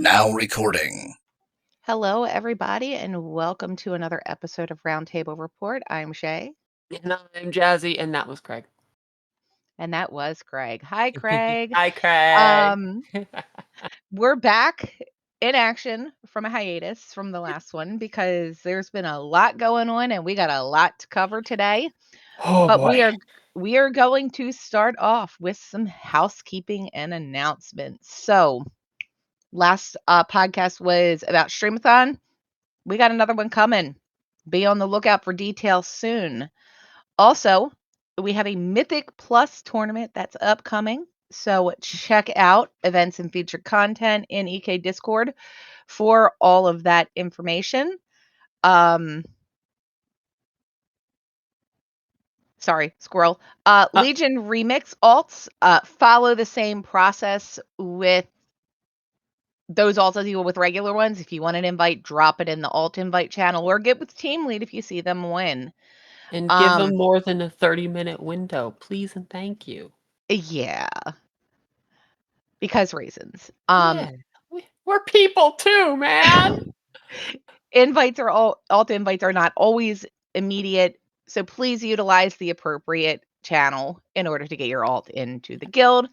Now recording. Hello, everybody, and welcome to another episode of Roundtable Report. I'm Shay. And I'm Jazzy, and that was Craig. And that was Craig. Hi, Craig. Hi, Craig. We're back in action from a hiatus from the last one because there's been a lot going on and we got a lot to cover today. Oh But boy. we are going to start off with some housekeeping and announcements. So, last podcast was about Streamathon. We got another one coming. Be on the lookout for details soon. Also, we have a Mythic Plus tournament that's upcoming. So check out events and featured content in EK Discord for all of that information. Sorry, squirrel. Legion Remix alts follow the same process with those alts as you will with regular ones. If you want an invite, drop it in the alt invite channel or get with Team Lead if you see them win. And give them more than a 30-minute window, please and thank you. Yeah. Because reasons. Yeah, we're people too, man. Alt invites are not always immediate, so please utilize the appropriate channel in order to get your alt into the guild.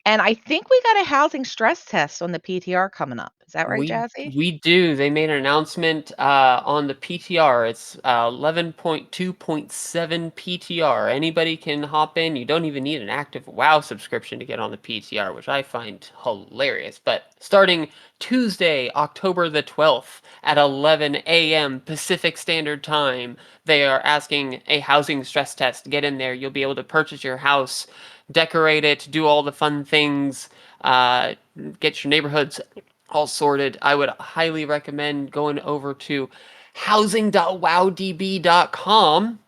And I think we got a housing stress test on the PTR coming up. Is that right, Jazzy? We do. They made an announcement on the PTR. It's 11.2.7 PTR. Anybody can hop in. You don't even need an active WoW subscription to get on the PTR, which I find hilarious. But starting Tuesday, October the 12th at 11 a.m. Pacific Standard Time, they are asking a housing stress test. Get in there. You'll be able to purchase your house, decorate it, do all the fun things, get your neighborhoods all sorted. I would highly recommend going over to housing.wowdb.com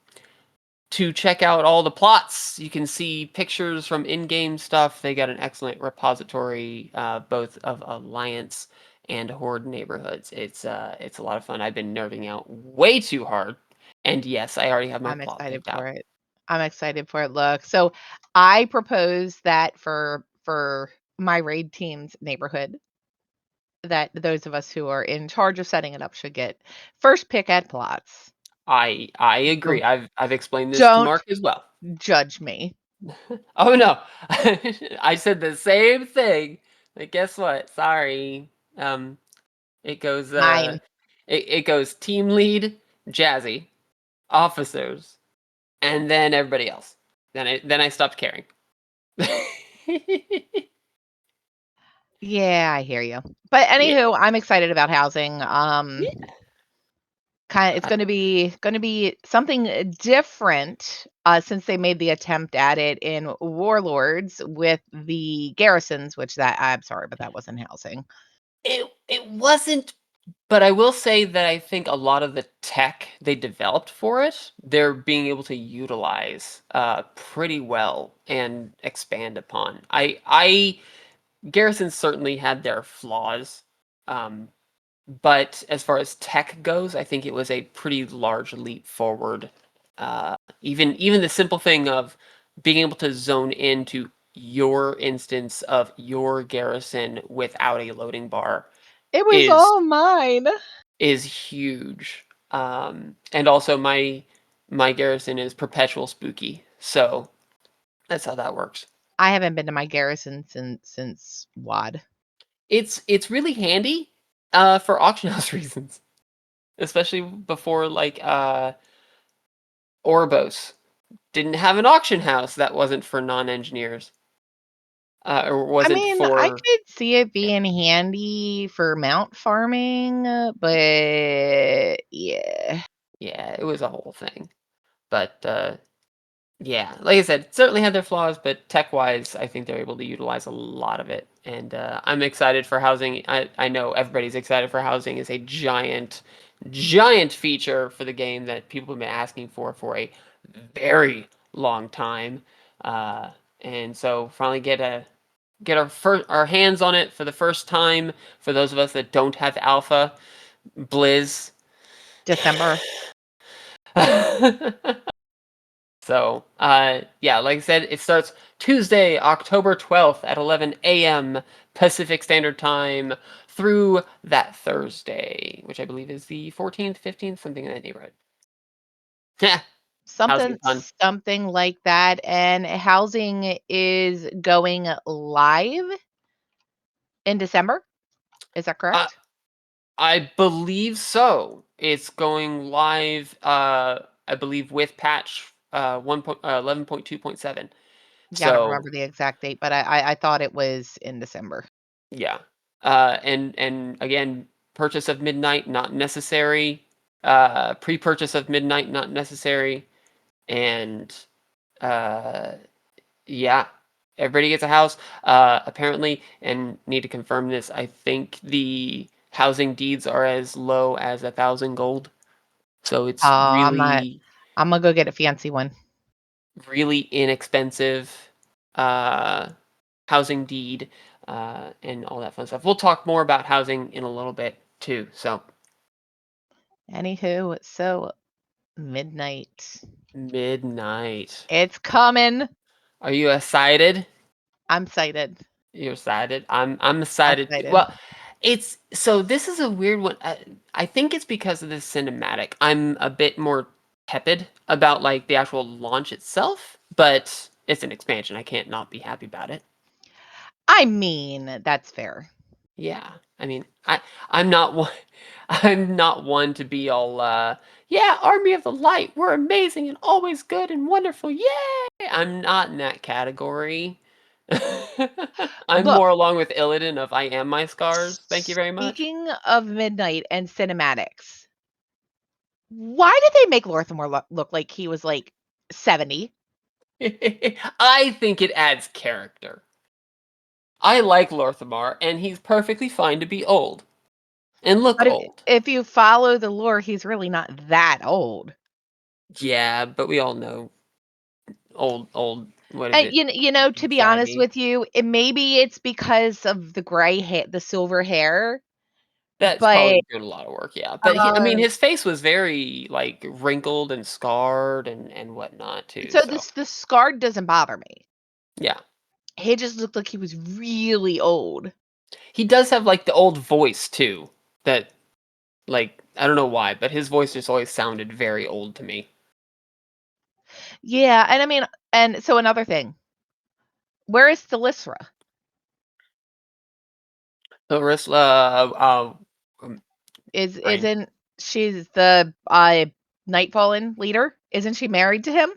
to check out all the plots. You can see pictures from in-game stuff. They got an excellent repository, both of Alliance and Horde neighborhoods. It's a lot of fun. I've been nerding out way too hard, and yes, I already have my I'm plot excited picked for out. it. I'm excited for it. Look, so I propose that for my raid team's neighborhood, that those of us who are in charge of setting it up should get first pick at plots. I agree. Don't I've explained this to don't Mark as well. judge me. Oh no, I said the same thing. But guess what? Sorry. Um, it goes Mine. it goes team lead, Jazzy, officers, and then everybody else. Then I stopped caring. Yeah, I hear you. But Yeah. anywho, I'm excited about housing. It's I- gonna be something different since they made the attempt at it in Warlords with the garrisons, which that I'm sorry, but that wasn't housing. it wasn't, but I will say that I think a lot of the tech they developed for it, they're being able to utilize pretty well and expand upon. I Garrisons certainly had their flaws, um, but as far as tech goes, I think it was a pretty large leap forward. Even the simple thing of being able to zone into your instance of your garrison without a loading bar It was is all mine. huge. And also my garrison is perpetual spooky, so that's how that works. I haven't been to my garrison since WOD. It's really handy for auction house reasons, especially before like Orbos didn't have an auction house that wasn't for non-engineers, or I wasn't mean, I for. could see it being handy for mount farming, but yeah. Yeah, it was a whole thing. But yeah, like I said, certainly had their flaws, but tech-wise, I think they're able to utilize a lot of it. And I'm excited for housing. I know everybody's excited for housing. Is a giant feature for the game that people have been asking for a very long time. Uh, and so finally get our hands on it for the first time. For those of us that don't have alpha, Blizz. December. So, yeah, like I said, it starts Tuesday, October 12th at 11 a.m. Pacific Standard Time through that Thursday, which I believe is the 14th, 15th, something in that neighborhood. Yeah, housing Something fun. something like that, and housing is going live in December, is that Uh, correct? I believe so. It's going live, I believe with patch 11.2.7. Yeah, I don't So, remember the exact date, but I thought it was in December. yeah. And again, purchase of midnight not necessary. Pre-purchase of midnight not necessary. And uh yeah, everybody gets a house. Apparently, and need to confirm this, I think the housing deeds are as low as 1,000 gold. So Oh, it's really, Imma go get a fancy one. really inexpensive uh housing deed, and all that fun stuff. We'll talk more about housing in a little bit too. So Anywho, so midnight. midnight. It's coming. Are you excited? I'm excited. You're excited. I'm I'm excited. excited. Well, it's so this is a weird one. I think it's because of the cinematic. I'm a bit more tepid about like the actual launch itself, but it's an expansion. I can't not be happy about it. I mean, that's fair. Yeah. I mean, I'm not one I'm not one to be all yeah, Army of the Light, we're amazing and always good and wonderful. Yay! I'm not in that category. I'm Look, more along with Illidan of I am my scars. Thank you very much. speaking of midnight and cinematics, why did they make Lorthamore look like he was, like, 70? I think it adds character. I like Lorthamar, and he's perfectly fine to be old and look But old. if you follow the lore, he's really not that old. Yeah, but we all know old. What is And it? to be honest Jaggy. with you, maybe it's because of the gray hair, the silver hair, That's but, probably doing a lot of work, yeah. But I mean, um his face was very like wrinkled and scarred and whatnot too. so So the scar doesn't bother me. yeah, He just looked like he was really old. he does have like the old voice too. That like I don't know why, but his voice just always sounded very old to me. Yeah, and I mean, and so another thing, where is Thalyssra? So Ursula, um, brain. Isn't she's the, Nightfallen leader? Isn't she married to him?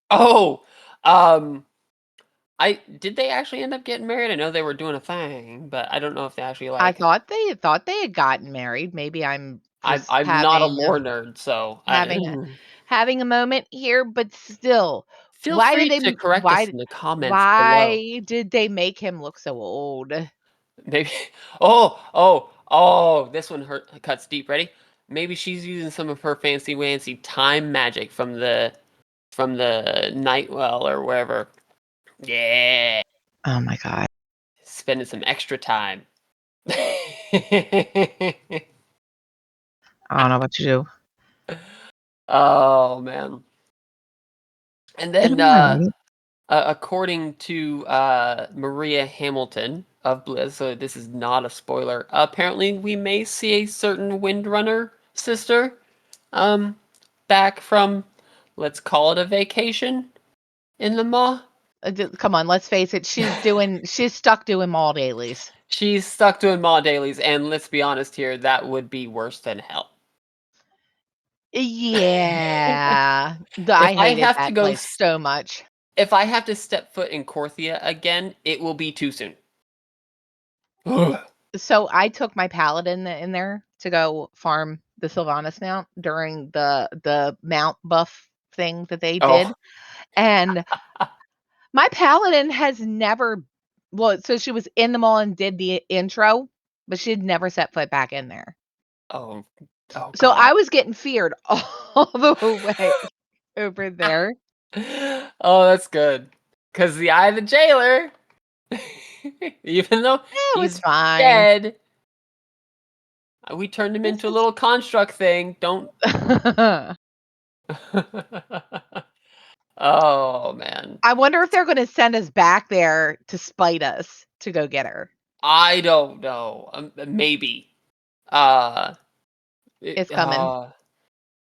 Oh, um, I did they actually end up getting married? I know they were doing a thing, but I don't know if they actually I like. thought they had gotten married. Maybe I'm just I'm not a lore nerd, so I having a having a moment here, but still, feel free to correct us in the comments below. why did they make him look so old? Maybe oh, this one hurt cuts deep. Ready? Maybe she's using some of her fancy wancy time magic from the Nightwell or wherever. Yeah, Oh my god. spending some extra time. I don't know what to do. Oh man. And then Alright. according to Maria Hamilton of Bliss, so this is not a spoiler. Apparently, we may see a certain Windrunner sister, um, back from, let's call it a vacation in the Maw. D Come on, let's face it, she's stuck doing mall dailies. She's stuck doing Maw dailies, and let's be honest here, that would be worse than hell. Yeah. if I I hated have to that go, place so much. if I have to step foot in Korthia again, it will be too soon. Ugh. So I took my paladin in there to go farm the Sylvanas mount during the mount buff thing that they did, Oh, and my paladin has never well, so she was in the mall and did the intro, but she'd never set foot back in there. oh, oh, So God. I was getting feared all the way over there. Oh, that's good. Cause the eye of the jailer, even though It was he's fine. dead, we turned him This into a is little construct thing. Don't. Oh, man. I wonder if they're gonna send us back there to spite us to go get her. I don't know. Maybe. Uh, It's coming.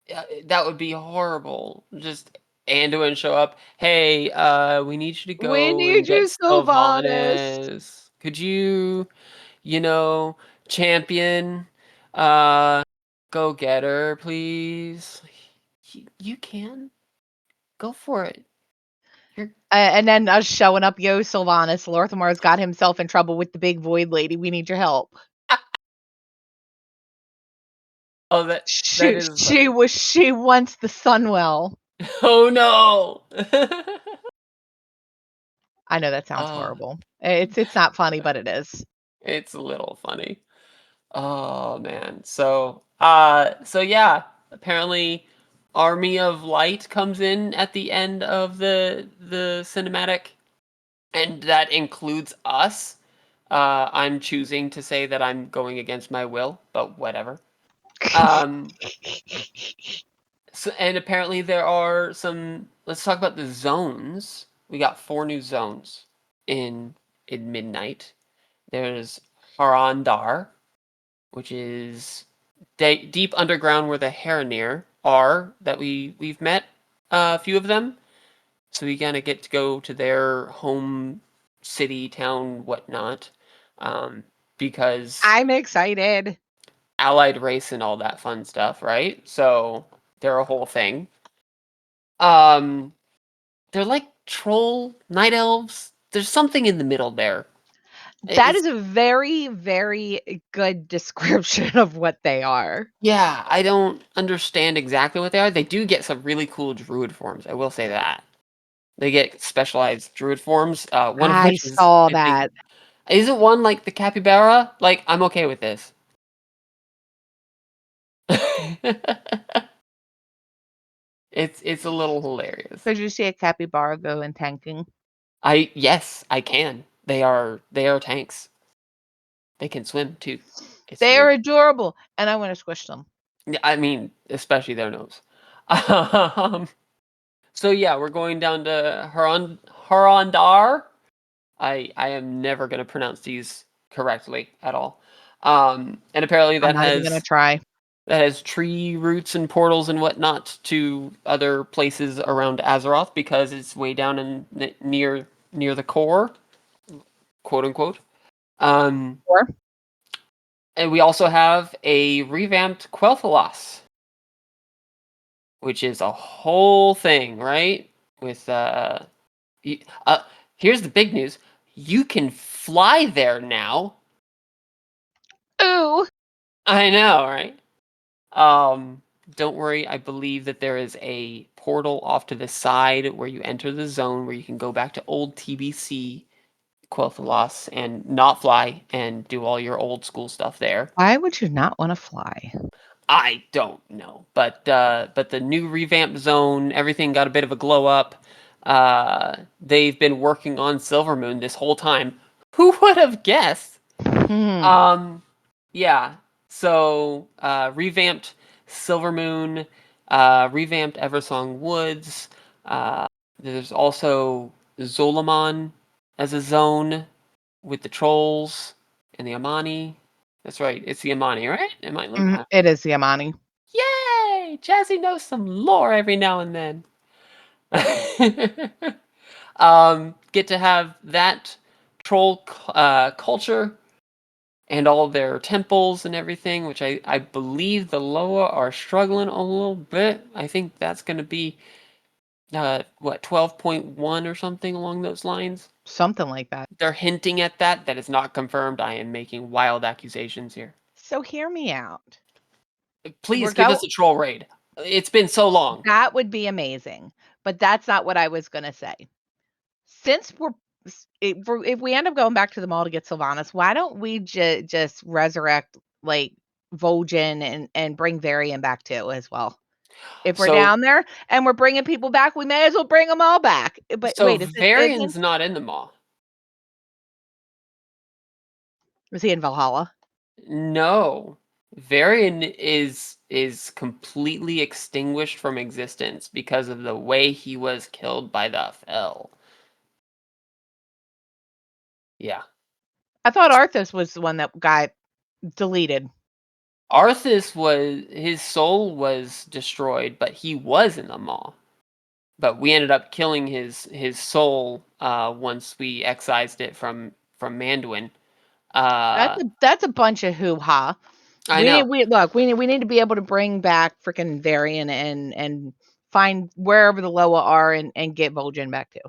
yeah, that would be horrible. Just Anduin show up. Hey, we need you to "We go and need get you, Sylvanas." Sylvanas. Could you, you know, champion, uh, go get her, please? You can go for it. You're And then us showing up, "Yo, Sylvanas, Lorthamar's got himself in trouble with the big void lady. We need your help." oh, that is funny. She wants the Sunwell. Oh no. I know that sounds uh, horrible. It's not funny, but it is. it's a little funny. Oh man. So yeah, apparently Army of Light comes in at the end of the cinematic, and that includes us. I'm choosing to say that I'm going against my will, but whatever. Um and apparently there are some, let's talk about the zones. We got four new zones in Midnight. There's Harandar, which is deep underground where the Haranir are that we've met a few of them. So we kind of get to go to their home city, town, whatnot, um, because I'm excited. allied race and all that fun stuff, right? So they're a whole thing. Um, they're like troll night elves. There's something in the middle there. That It's is a very, very good description of what they are. Yeah, I don't understand exactly what they are. They do get some really cool druid forms. I will say that. They get specialized druid forms, one of I which is, saw I think, that. isn't one like the capybara? Like, I'm okay with this. It's a little hilarious. Could you see a capybara go in tanking? Yes, I can. They are tanks. They can swim too. It's They weird. are adorable, and I wanna squish them. Yeah, I mean, especially their nose. Um, so yeah, we're going down to Harondar. I am never gonna pronounce these correctly at all. And apparently I'm not even gonna try. that has tree roots and portals and whatnot to other places around Azeroth because it's way down in near the core, quote unquote. Um, Or and we also have a revamped Quel'Thalas, which is a whole thing, right? With y- uh, here's the big news: you can fly there now. ooh, I know, right? Um, don't worry. I believe that there is a portal off to the side where you enter the zone where you can go back to old TBC Quel'Thalas and not fly and do all your old school stuff there. why would you not wanna fly? I don't know, but the new revamped zone, everything got a bit of a glow up. They've been working on Silvermoon this whole time. Who would have guessed? Hmm. Um, yeah. So, revamped Silvermoon, revamped Eversong Woods. Uh, there's also Zolomon as a zone with the trolls and the Amani. That's right. It's the Amani, right? Am I looking? Mhm, it is the Amani. Yay! Jazzy knows some lore every now and then. Get to have that culture and all their temples and everything, which I believe the Loa are struggling a little bit. I think that's going to be what 12.1 or something along those lines. Something like that. They're hinting at that. That is not confirmed. I am making wild accusations here. So hear me out. We're Please give us go a troll raid. It's been so long. That would be amazing, but that's not what I was gonna say. Since we're if we end up going back to the mall to get Sylvanas, why don't we just resurrect, like, Vol'jin and bring Varian back too as well? If we're So down there and we're bringing people back, we may as well bring them all back. But so wait, isn't Varian's not in the mall. was he in Valhalla? No. Varian is completely extinguished from existence because of the way he was killed by the Fell. Yeah. I thought Arthas was the one that got deleted. Arthas was his soul was destroyed, but he was in the Maw. But we ended up killing his soul once we excised it from Manduin. Uh, That's a bunch of hoo-ha. I know. We need to be able to bring back freaking Varian and find wherever the Loa are and get Vol'jin back too.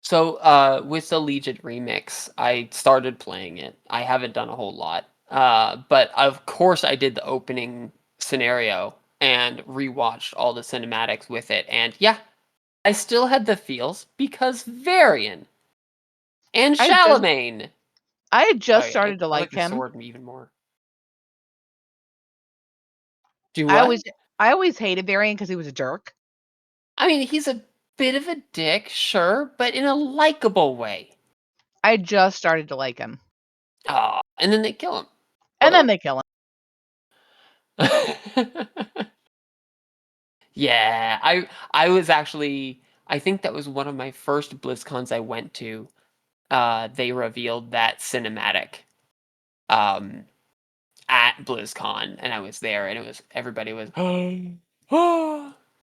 So with the Legion remix, I started playing it. I haven't done a whole lot. But of course I did the opening scenario and rewatched all the cinematics with it. And yeah, I still had the feels because Varian and I had just Charlemagne. I had just Sorry, started to I like like the him. sword even more. Do I what? always I always hated Varian because he was a jerk. I mean, he's a bit of a dick, sure, but in a likable way. I just started to like him, Ah, and then they kill him. and then Or they kill him. yeah, I was actually I think that was one of my first BlizzCons I went to. They revealed that cinematic um at BlizzCon, and I was there, and it was everybody was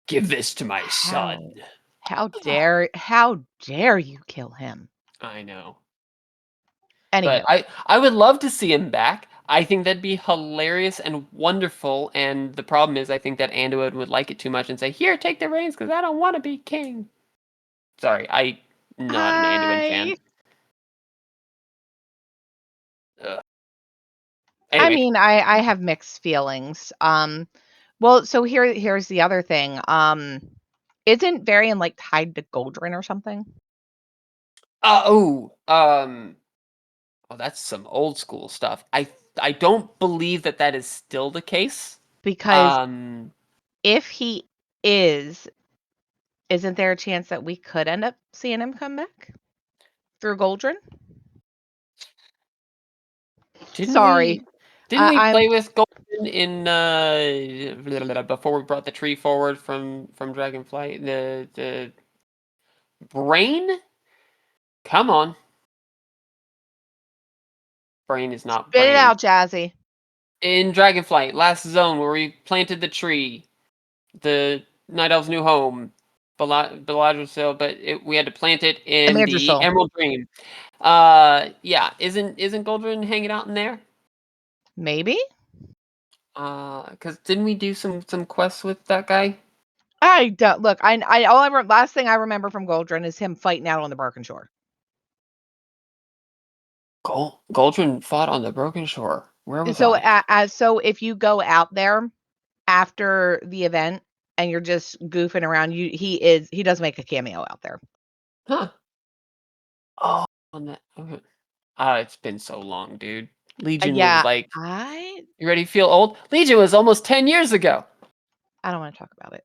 give this to my How son. how dare you kill him? I know. But Anywho, I would love to see him back. I think that'd be hilarious and wonderful, and the problem is I think that Anduin would like it too much and say, "Here, take the reins, because I don't wanna be king." Sorry, I not an Anduin fan. I Ugh. I Anyway, mean, I have mixed feelings. Well, so here's the other thing. Isn't Varian like tied to Goldrin or something? oh, oh, that's some old school stuff. I don't believe that that is still the case. Because Um, if he is, isn't there a chance that we could end up seeing him come back through Goldrin? didn't Sorry, we didn't we I'm play with Golden in before we brought the tree forward from Dragonflight? The brain? Come on. Brain is not spit it braining. out, Jazzy. In Dragonflight, last zone where we planted the tree, the Night Elf's new home, Beladriel, but we had to plant it The in the Madrigal, Emerald Dream. Yeah, isn't Goldrin hanging out in there? maybe. Cause didn't we do some quests with that guy? I don't look. Last thing I remember from Goldrin is him fighting out on the Broken Shore. Goldrin fought on the Broken Shore. Where was So, I? so if you go out there after the event and you're just goofing around, he does make a cameo out there. Huh? Oh, on that. Okay. It's been so long, dude. Legion was Yeah, like, I you ready to feel old? Legion was almost 10 years ago. I don't want to talk about it.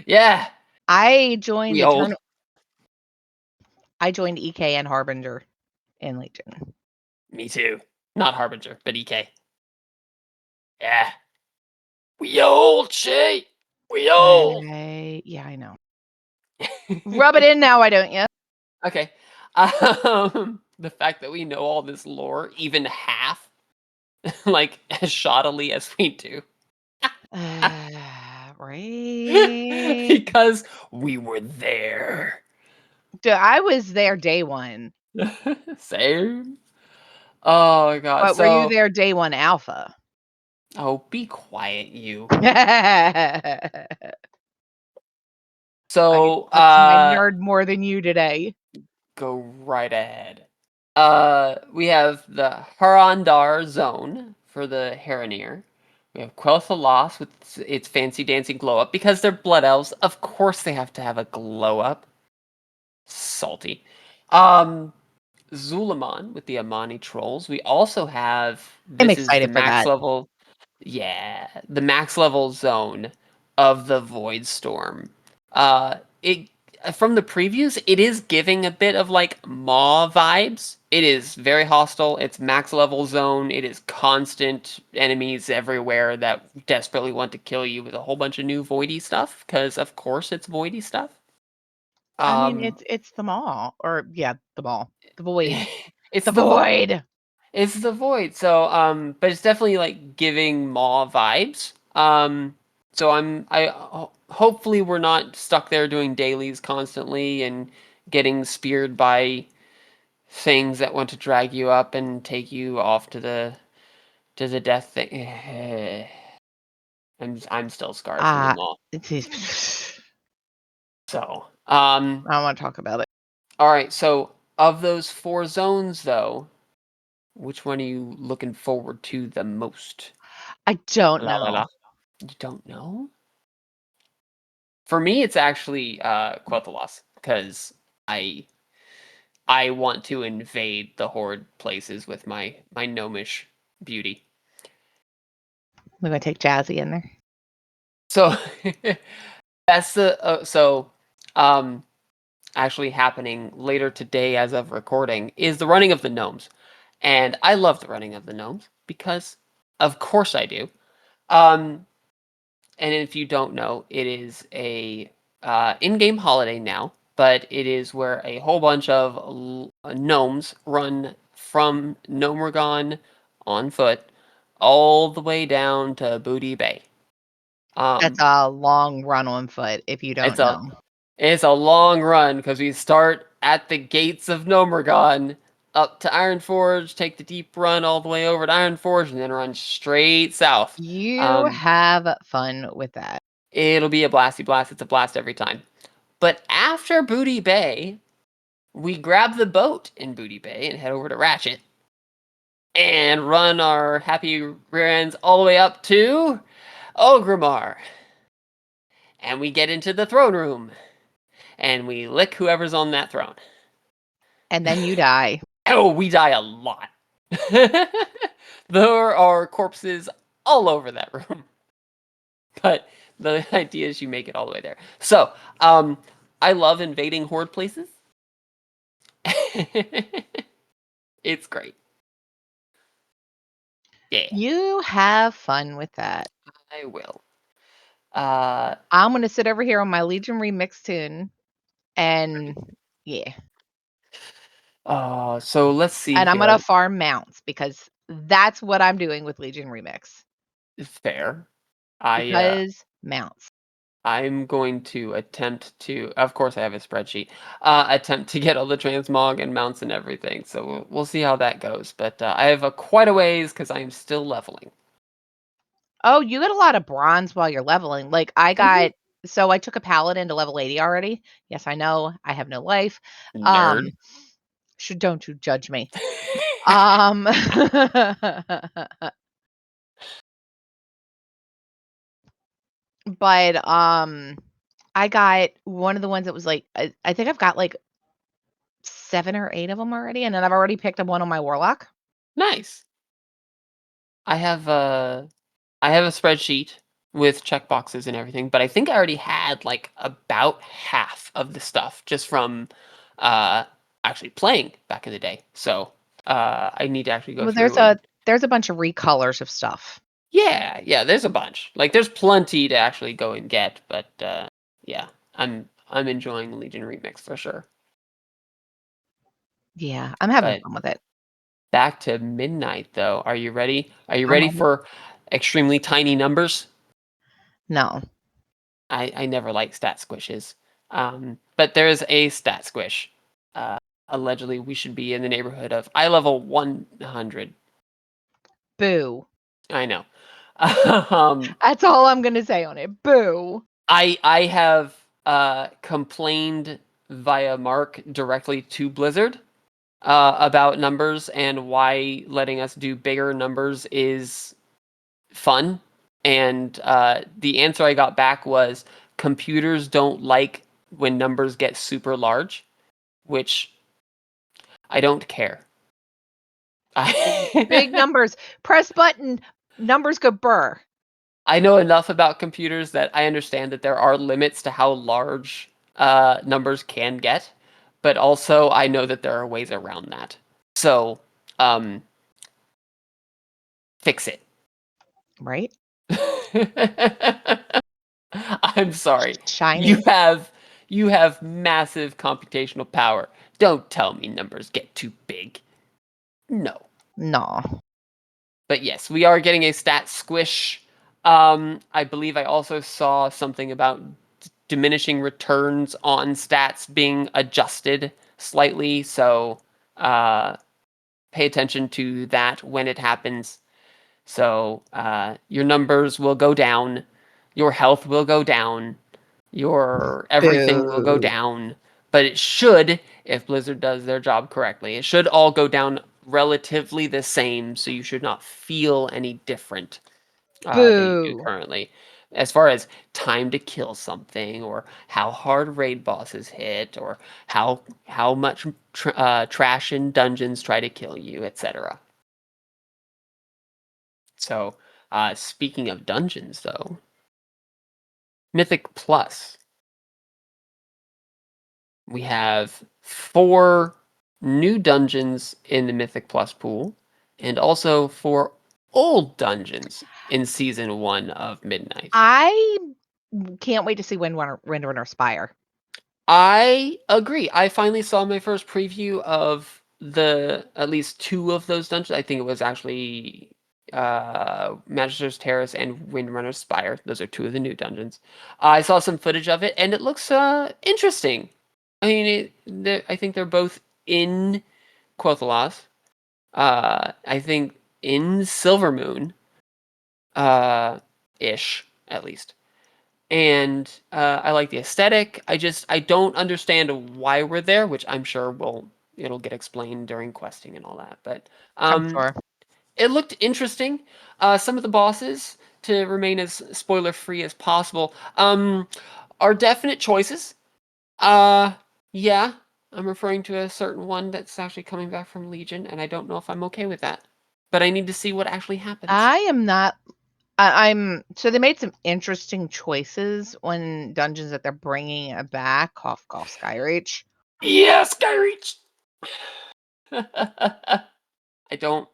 Yeah, I joined we old. Eternal. I joined EK and Harbinger in Legion. Me too. Not Harbinger, but EK. Yeah. We old, Shay. We old. Yeah, I know. Rub it in now, why don't you? Okay. The fact that we know all this lore, even half, like as shoddily as we do, Right. because we were there. Dude, I was there day one. Same. Oh my god. But were you So, there day one alpha? oh, be quiet, you. I can So, flex my nerd more than you today. go right ahead. We have the Harandar zone for the Heronir. We have Quel'Thalas with its fancy dancing glow up because they're blood elves. Of course, they have to have a glow up. Salty. Um, Zulaman with the Amani trolls. We also have I'm this is the excited for max that. level. Yeah, the max level zone of the Void Storm. It from the previews, it is giving a bit of like Maw vibes. It is very hostile. It's max level zone. It is constant enemies everywhere that desperately want to kill you with a whole bunch of new voidy stuff. Because of course it's voidy stuff. I mean, Um, it's the mall, or yeah, the mall, the void, it's the the void. void. It's the void. So but it's definitely like giving Maw vibes. So hopefully we're not stuck there doing dailies constantly and getting speared by things that want to drag you up and take you off to the death thing. I'm still scarred from the Ah, mall. it is. So, I don't want to talk about it. all right. So, of those four zones, though, which one are you looking forward to the most? I don't La la know. la. You don't know? For me, it's actually Quel'Thalas because I I want to invade the horde places with my gnomish beauty. We're gonna take Jazzy in there. So that's the um actually happening later today as of recording is the running of the gnomes. And I love the running of the gnomes because of course I do. Um and if you don't know, it is a in-game holiday now, but it is where a whole bunch of gnomes run from Gnomergon on foot all the way down to Booty Bay. That's Um a long run on foot, if you it's don't a know. It's a long run because we start at the gates of Gnomergon, up to Ironforge, take the deep run all the way over to Ironforge, and then run straight south. You Um, have fun with that. it'll be a blasty blast. It's a blast every time. But after Booty Bay, we grab the boat in Booty Bay and head over to Ratchet and run our happy rear ends all the way up to Ogrimmar. And we get into the throne room and we lick whoever's on that throne. And then you die. Oh, we die a lot. There are corpses all over that room. But the idea is you make it all the way there. So, I love invading horde places. It's great. Yeah, You have fun with that. I will. Uh, I'm gonna sit over here on my Legion remix tune and yeah. so let's see And I'm here. gonna farm mounts because that's what I'm doing with Legion Remix. Fair. I Because mounts. I'm going to attempt to, of course, I have a spreadsheet. Attempt to get all the transmog and mounts and everything. So we'll see how that goes. But I have quite a ways because I am still leveling. Oh, you get a lot of bronze while you're leveling. Like I I do. got so I took a paladin to level 80 already. Yes, I know. I have no life. Nerd. Um, should don't you judge me. Um but I got one of the ones that was like I think I've got like 7 or 8 of them already, and then I've already picked up one on my warlock. Nice. I have a I have a spreadsheet with checkboxes and everything, but I think I already had like about half of the stuff just from uh actually playing back in the day. So I need to actually go Well, through and there's a bunch of recolors of stuff. yeah, yeah, there's a bunch. Like there's plenty to actually go and get, but yeah, I'm enjoying Legion Remix for sure. Yeah, I'm having But fun with it. back to midnight though. Are you ready? Are you I'm ready ready. for extremely tiny numbers? No. I never like stat squishes. But there is a stat squish. Uh, allegedly we should be in the neighborhood of eye level 100. Boo. I know. um, That's all I'm gonna say on it. Boo. I have complained via Mark directly to Blizzard about numbers and why letting us do bigger numbers is fun. And the answer I got back was computers don't like when numbers get super large, which I don't care. Big I numbers. Press button. Numbers go burr. I know enough about computers that I understand that there are limits to how large numbers can get, but also I know that there are ways around that. So, um, fix it. Right? I'm sorry. You Shiny. have you have massive computational power. Don't tell me numbers get too big. No. No. But yes, we are getting a stat squish. I believe I also saw something about diminishing returns on stats being adjusted slightly. So uh, pay attention to that when it happens. So your numbers will go down, your health will go down, your everything will go Boo. down. But it should, if Blizzard does their job correctly, it should all go down relatively the same. So you should not feel any different than you do Boo. currently. As far as time to kill something, or how hard raid bosses hit, or how much trash in dungeons try to kill you, etc. So, speaking of dungeons, though, Mythic Plus, we have 4 new dungeons in the Mythic Plus pool, and also 4 old dungeons in Season 1 of Midnight. I can't wait to see Windrunner Spire. I agree. I finally saw my first preview of the at least 2 of those dungeons. I think it was actually Magister's Terrace and Windrunner's Spire. Those are 2 of the new dungeons. I saw some footage of it and it looks interesting. I mean, I think they're both in Quothalas. I think in Silvermoon, ish at least. And I like the aesthetic. I don't understand why we're there, which I'm sure it'll get explained during questing and all that. But I'm um, sure. it looked interesting. Some of the bosses, to remain as spoiler free as possible, are definite choices. Uh, yeah, I'm referring to a certain one that's actually coming back from Legion, and I don't know if I'm okay with that. But I need to see what actually happens. I am not. I'm so they made some interesting choices when dungeons that they're bringing it back. Cough, cough, Skyreach. Yes, Skyreach. I don't.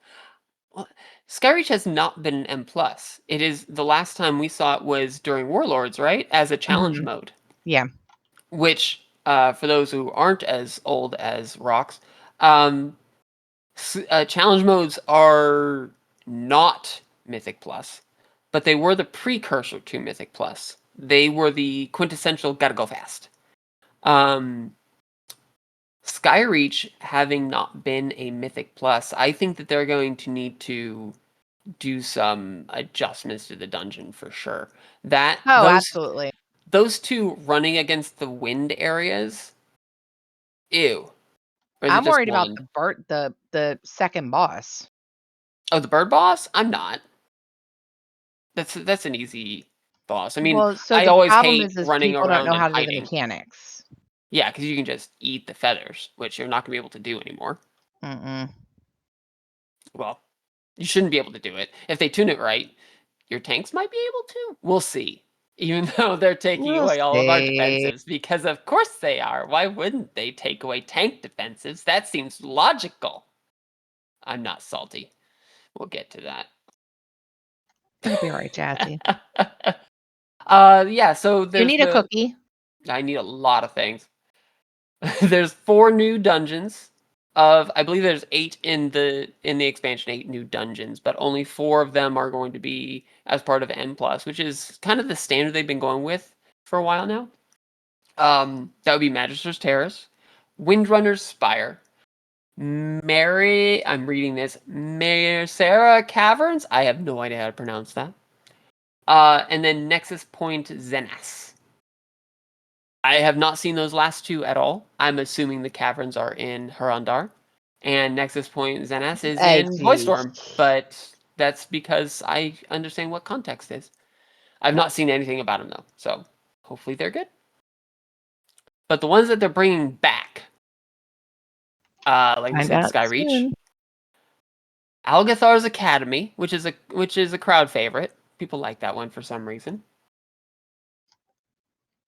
Well, Skyreach has not been an M plus. It is the last time we saw it was during Warlords, right? As a challenge Mhm. mode, Yeah. which for those who aren't as old as Rocks, um, challenge modes are not Mythic Plus, but they were the precursor to Mythic Plus. They were the quintessential gotta go fast. Um, Skyreach having not been a Mythic Plus, I think that they're going to need to do some adjustments to the dungeon for sure. That Oh, absolutely. those 2 running against the wind areas, ew. Or is it I'm just worried about one? the second boss. Oh, the bird boss? I'm not. That's an easy boss. I mean, Well, so I the always problem hate is running people don't around know and how to do the hiding. mechanics. Yeah, because you can just eat the feathers, which you're not gonna be able to do anymore. Mm-mm. Well, you shouldn't be able to do it. If they tune it right, your tanks might be able to. We'll see. Even though they're taking We'll away all of our see. defensives, because of course they are. Why wouldn't they take away tank defensives? That seems logical. I'm not salty. We'll get to It'll be alright, Jazzy. that. Yeah, so You there's need a the cookie. I need a lot of things. There's 4 new dungeons of I believe there's 8 in the expansion, 8 new dungeons, but only 4 of them are going to be as part of N+, which is kind of the standard they've been going with for a while now. That would be Magister's Terrace, Windrunner's Spire, I'm reading this, Mercera Caverns. I have no idea how to pronounce that. And then Nexus Point Zenas. I have not seen those last 2 at all. I'm assuming the caverns are in Harandar, and Nexus Point Zenas is Hey, in geez. Voidstorm, but that's because I understand what context is. I've not seen anything about them though, so hopefully they're good. But the ones that they're bringing back, like we Find said, out Skyreach, soon. Algathar's Academy, which is a crowd favorite. People like that one for some reason.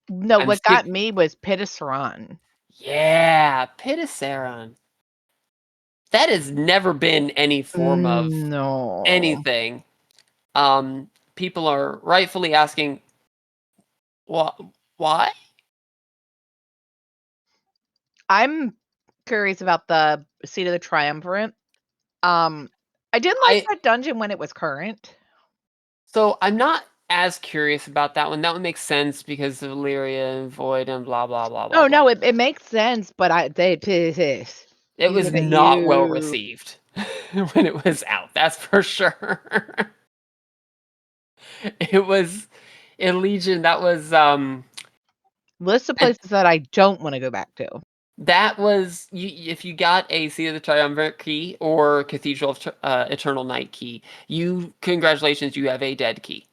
No, I'm what skip got me was Pitasaran. Yeah, Pitasaran. That has never been any form of No. anything. People are rightfully asking, "Wha why?" I'm curious about the Seat of the Triumvirate. Um, I did like I that dungeon when it was current. So I'm not as curious about that one. That one makes sense because of Illyria and Void and blah blah blah blah Oh, blah. no, it makes sense, but It you was look at not well you. received when it was out. That's for sure. It was in Legion. List of And places that I don't wanna go back to. that was you. If you got a Sea of the Triumvirate key or Cathedral of Eternal Night key, you congratulations, you have a dead key.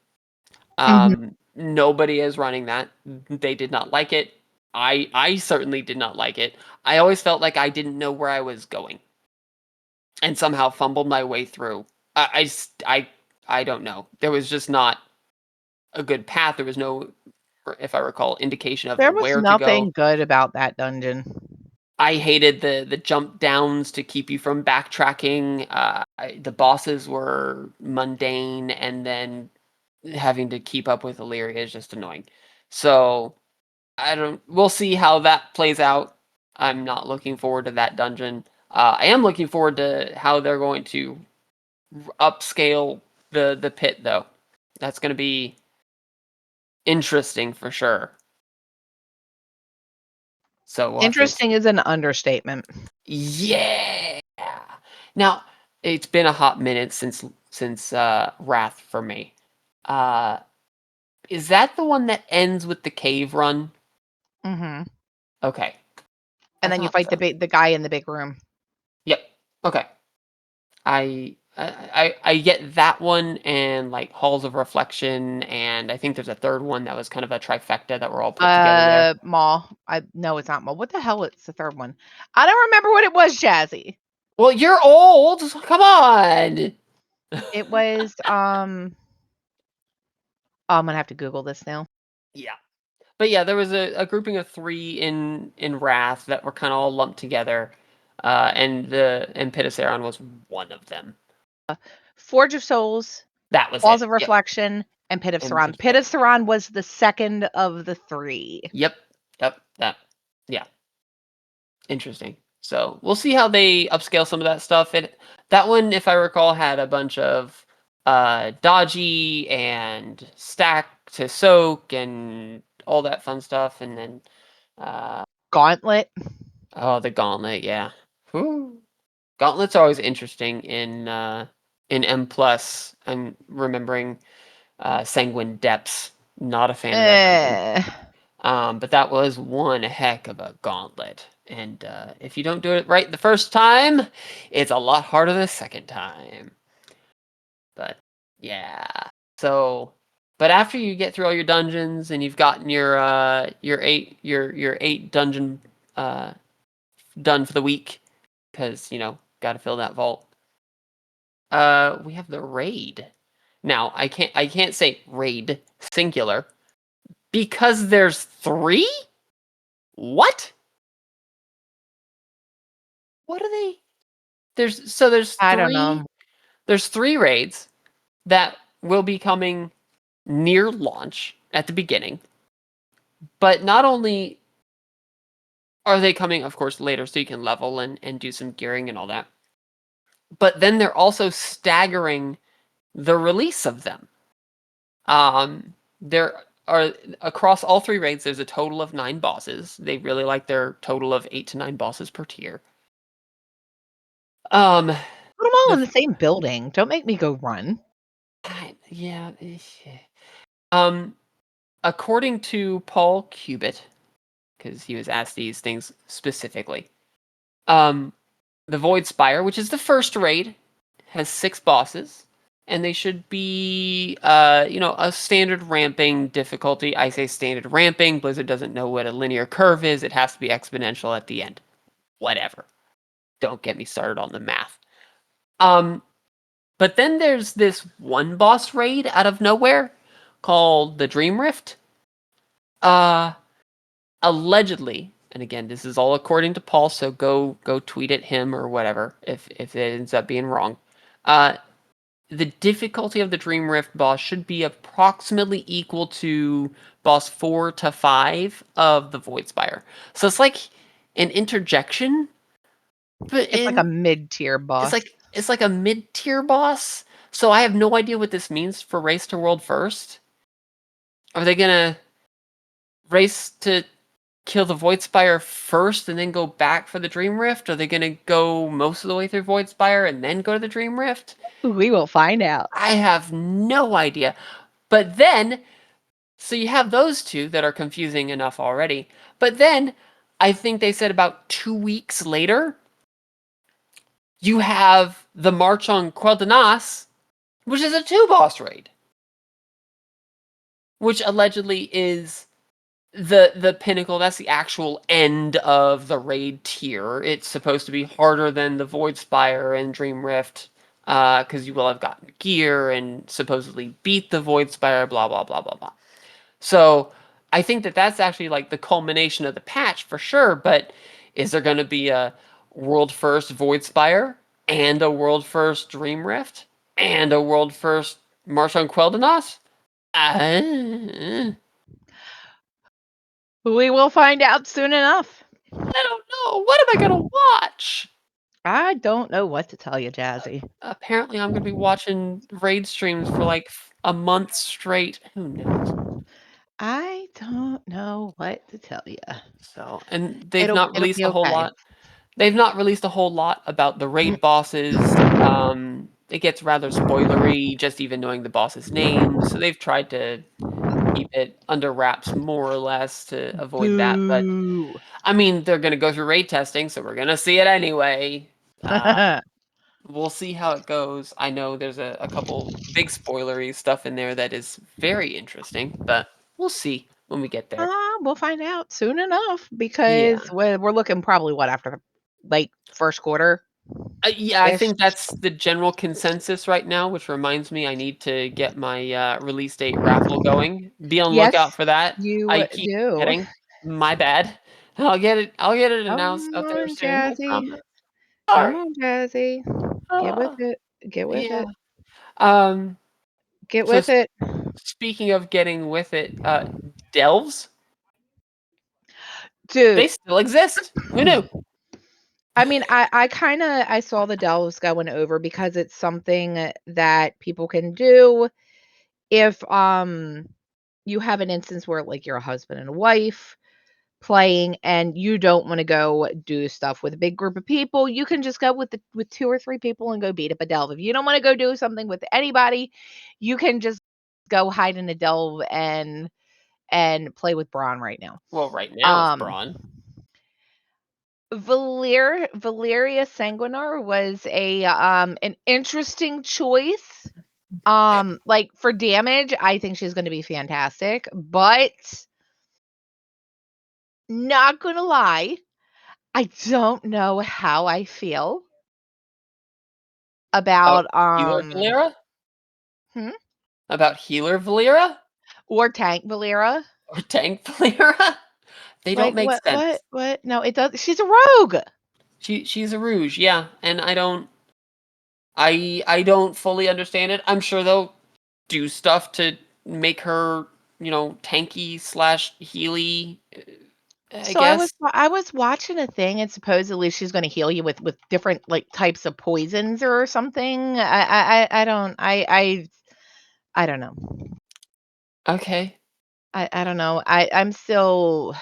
Mhm. Nobody is running that. They did not like it. I certainly did not like it. I always felt like I didn't know where I was going and somehow fumbled my way through. I don't know. There was just not a good path. There was no, if I recall, indication of There was where to go. nothing good about that dungeon. I hated the jump downs to keep you from backtracking. The bosses were mundane, and then having to keep up with Illyria is just annoying. So I don't. We'll see how that plays out. I'm not looking forward to that dungeon. I am looking forward to how they're going to upscale the pit, though. That's going to be interesting for sure. So we'll have to Interesting see. is an understatement. Yeah. Now it's been a hot minute since Wrath for me. Uh, is that the one that ends with the cave run? Mhm. Okay, I And then you thought fight so. the guy in the big room. Yep. Okay. I get that one and like Halls of Reflection, and I think there's a third one that was kind of a trifecta that were all put together there. Maul. I no, it's not Maul. What the hell is the third one? I don't remember what it was, Jazzy. Well, you're old. Come on. It was, oh, I'm gonna have to Google this now. Yeah. But yeah, there was a grouping of three in Wrath that were kind of all lumped together, and Pitasaran was one of them. Forge of Souls, That was Walls it. of Yep. Reflection, and Pit of And Saran. Pit- Pit of Saran was the second of the 3. Yep. Yep. That. Yeah. Interesting. So we'll see how they upscale some of that stuff. That one, if I recall, had a bunch of dodgy and stack to soak and all that fun stuff, and then uh, Gauntlet. oh, the gauntlet, yeah. Whew. Gauntlets are always interesting in M plus. I'm remembering Sanguine Depths. Not a fan of that dungeon. Eh. But that was one heck of a gauntlet. And if you don't do it right the first time, it's a lot harder the second time. But yeah. So, but after you get through all your dungeons and you've gotten your 8 dungeon uh done for the week, because got to fill that vault. We have the raid. Now, I can't say raid singular because there's 3? What? What are they? There's I don't 3 know. there's 3 raids that will be coming near launch at the beginning. But not only are they coming, of course, later so you can level and do some gearing and all that, but then they're also staggering the release of them. There are across all 3 raids, there's a total of 9 bosses. They really like their total of 8 to 9 bosses per tier. Um, Put them all the in the same building. Don't make me go run. yeah. Um, according to Paul Cubitt, because he was asked these things specifically. Um, the Void Spire, which is the first raid, has 6 bosses, and they should be, a standard ramping difficulty. I say standard ramping. Blizzard doesn't know what a linear curve is. It has to be exponential at the end. Whatever. Don't get me started on the math. Um, but then there's this one boss raid out of nowhere called the Dream Rift. allegedly, and again, this is all according to Paul, so go tweet at him or whatever if it ends up being wrong. Uh, the difficulty of the Dream Rift boss should be approximately equal to boss 4 to 5 of the Void Spire. So it's like an interjection, but It's like a in mid-tier boss. it's like a mid-tier boss. So I have no idea what this means for Race to World First. Are they gonna race to kill the Void Spire first and then go back for the Dream Rift? Are they gonna go most of the way through Void Spire and then go to the Dream Rift? We will find out. I have no idea. But then, so you have those two that are confusing enough already. But then, I think they said about 2 weeks later, you have the March on Quel'Danas, which is a two boss raid, which allegedly is the pinnacle. That's the actual end of the raid tier. It's supposed to be harder than the Void Spire and Dream Rift, because you will have gotten gear and supposedly beat the Void Spire. Blah blah blah blah blah. So I think that that's actually like the culmination of the patch for sure. But is there going to be a world first Void Spire and a world first Dream Rift and a world first March on Quel'Danas? We will find out soon enough. I don't know. What am I gonna watch? I don't know what to tell you, Jazzy. Apparently, I'm gonna be watching raid streams for like a month straight. Who knows? I don't know what to tell you. So, and they've It'll not it'll released be a whole okay. lot. They've not released a whole lot about the raid bosses. It gets rather spoilery, just even knowing the boss's name. So they've tried to keep it under wraps more or less to avoid that. But Boo. I mean, they're gonna go through raid testing, so we're gonna see it anyway. Uh, We'll see how it goes. I know there's a couple big spoilery stuff in there that is very interesting, but we'll see when we get there. We'll find out soon enough because Yeah. we're looking probably what after like first quarter Yeah, I ish. think that's the general consensus right now, which reminds me I need to get my release date raffle going. Be on Yes, lookout for that. you I keep do. forgetting. My bad. I'll get it announced Come out there on, soon, I Jazzy. promise. All Come right. on, Jazzy. Get with Uh, it. Get with yeah. it. Um Get so with it. speaking of getting with it, delves, Dude. they still exist. Who knew? I mean, I kind of I saw the delves going over because it's something that people can do if you have an instance where like you're a husband and a wife playing and you don't want to go do stuff with a big group of people, you can just go with two or three people and go beat up a delve. If you don't want to go do something with anybody, you can just go hide in a delve and play with Braun right now. Well, right now it's Um Braun. Valeria Sanguinar was a an interesting choice. Like for damage, I think she's going to be fantastic, but not going to lie, I don't know how I feel About about healer Valera? hmm? About healer Valera? Or tank Valera. Or tank Valera? They don't Like make sense. what? No, it does. She's a rogue. She's a rouge, yeah, and I don't fully understand it. I'm sure they'll do stuff to make her, tanky slash healy, I So guess. I was watching a thing and supposedly she's gonna heal you with different, like, types of poisons or something. I don't know. Okay. I don't know. I'm still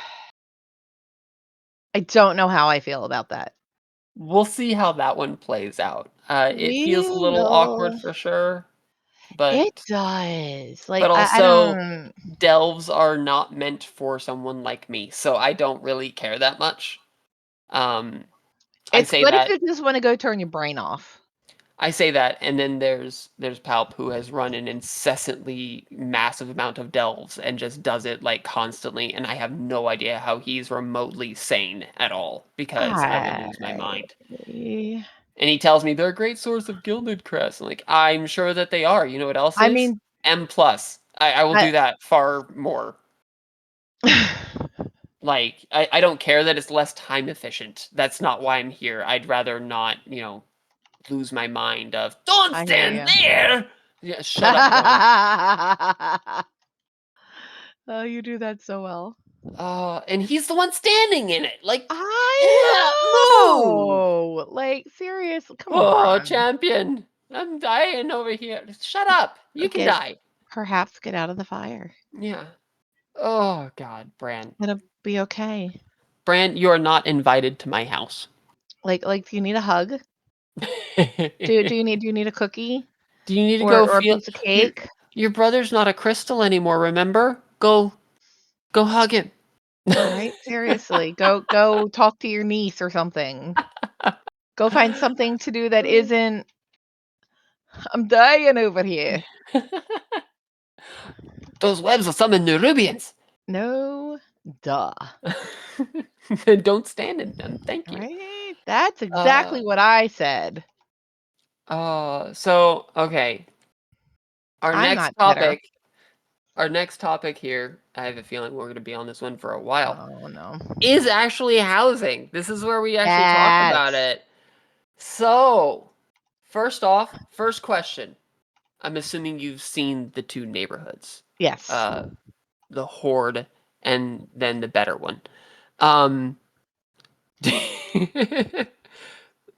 I don't know how I feel about that. We'll see how that one plays out. It feels a We little awkward will. for sure, It but does. Like, I also don't delves are not meant for someone like me, so I don't really care that much. Um, I it's say good if that you just wanna go turn your brain off. I say that, and then there's Palp who has run an incessantly massive amount of delves and just does it like constantly, and I have no idea how he's remotely sane at all because I would lose my I mind. And he tells me they're a great source of gilded crest. I'm like, I'm sure that they are. You know what else I is? mean, M plus. I will I do that far more. Like, I don't care that it's less time efficient. That's not why I'm here. I'd rather not, lose my mind of, "Don't I hear stand you. there!" Yeah, shut up, Ron. Oh, you do that so well. And he's the one standing in it. Like, yeah, I move! know! Like, seriously, come Oh, on. champion. I'm dying over here. Shut up. You can Get die. Perhaps get out of the fire. Yeah. Oh, God, Bran. It'll be okay. Bran, you are not invited to my house. Do you need a hug? Do you need a cookie Do you need to go or a feel piece of your cake? your brother's not a crystal anymore, remember? Go hug him. Right? Seriously, go talk to your niece or something. Go find something to do that isn't, "I'm dying over here." Those webs will summon Nerubians. No, duh. Don't stand in them. Thank you. Right? That's Uh exactly what I said. so okay. Our I'm next not bitter. topic, our next topic here, I have a feeling we're gonna be on this one for a while, Oh, no. is actually housing. This is where we actually talk about Yes. it. So, first off, first question. I'm assuming you've seen the two neighborhoods. Yes. Uh the Horde and then the better one. Um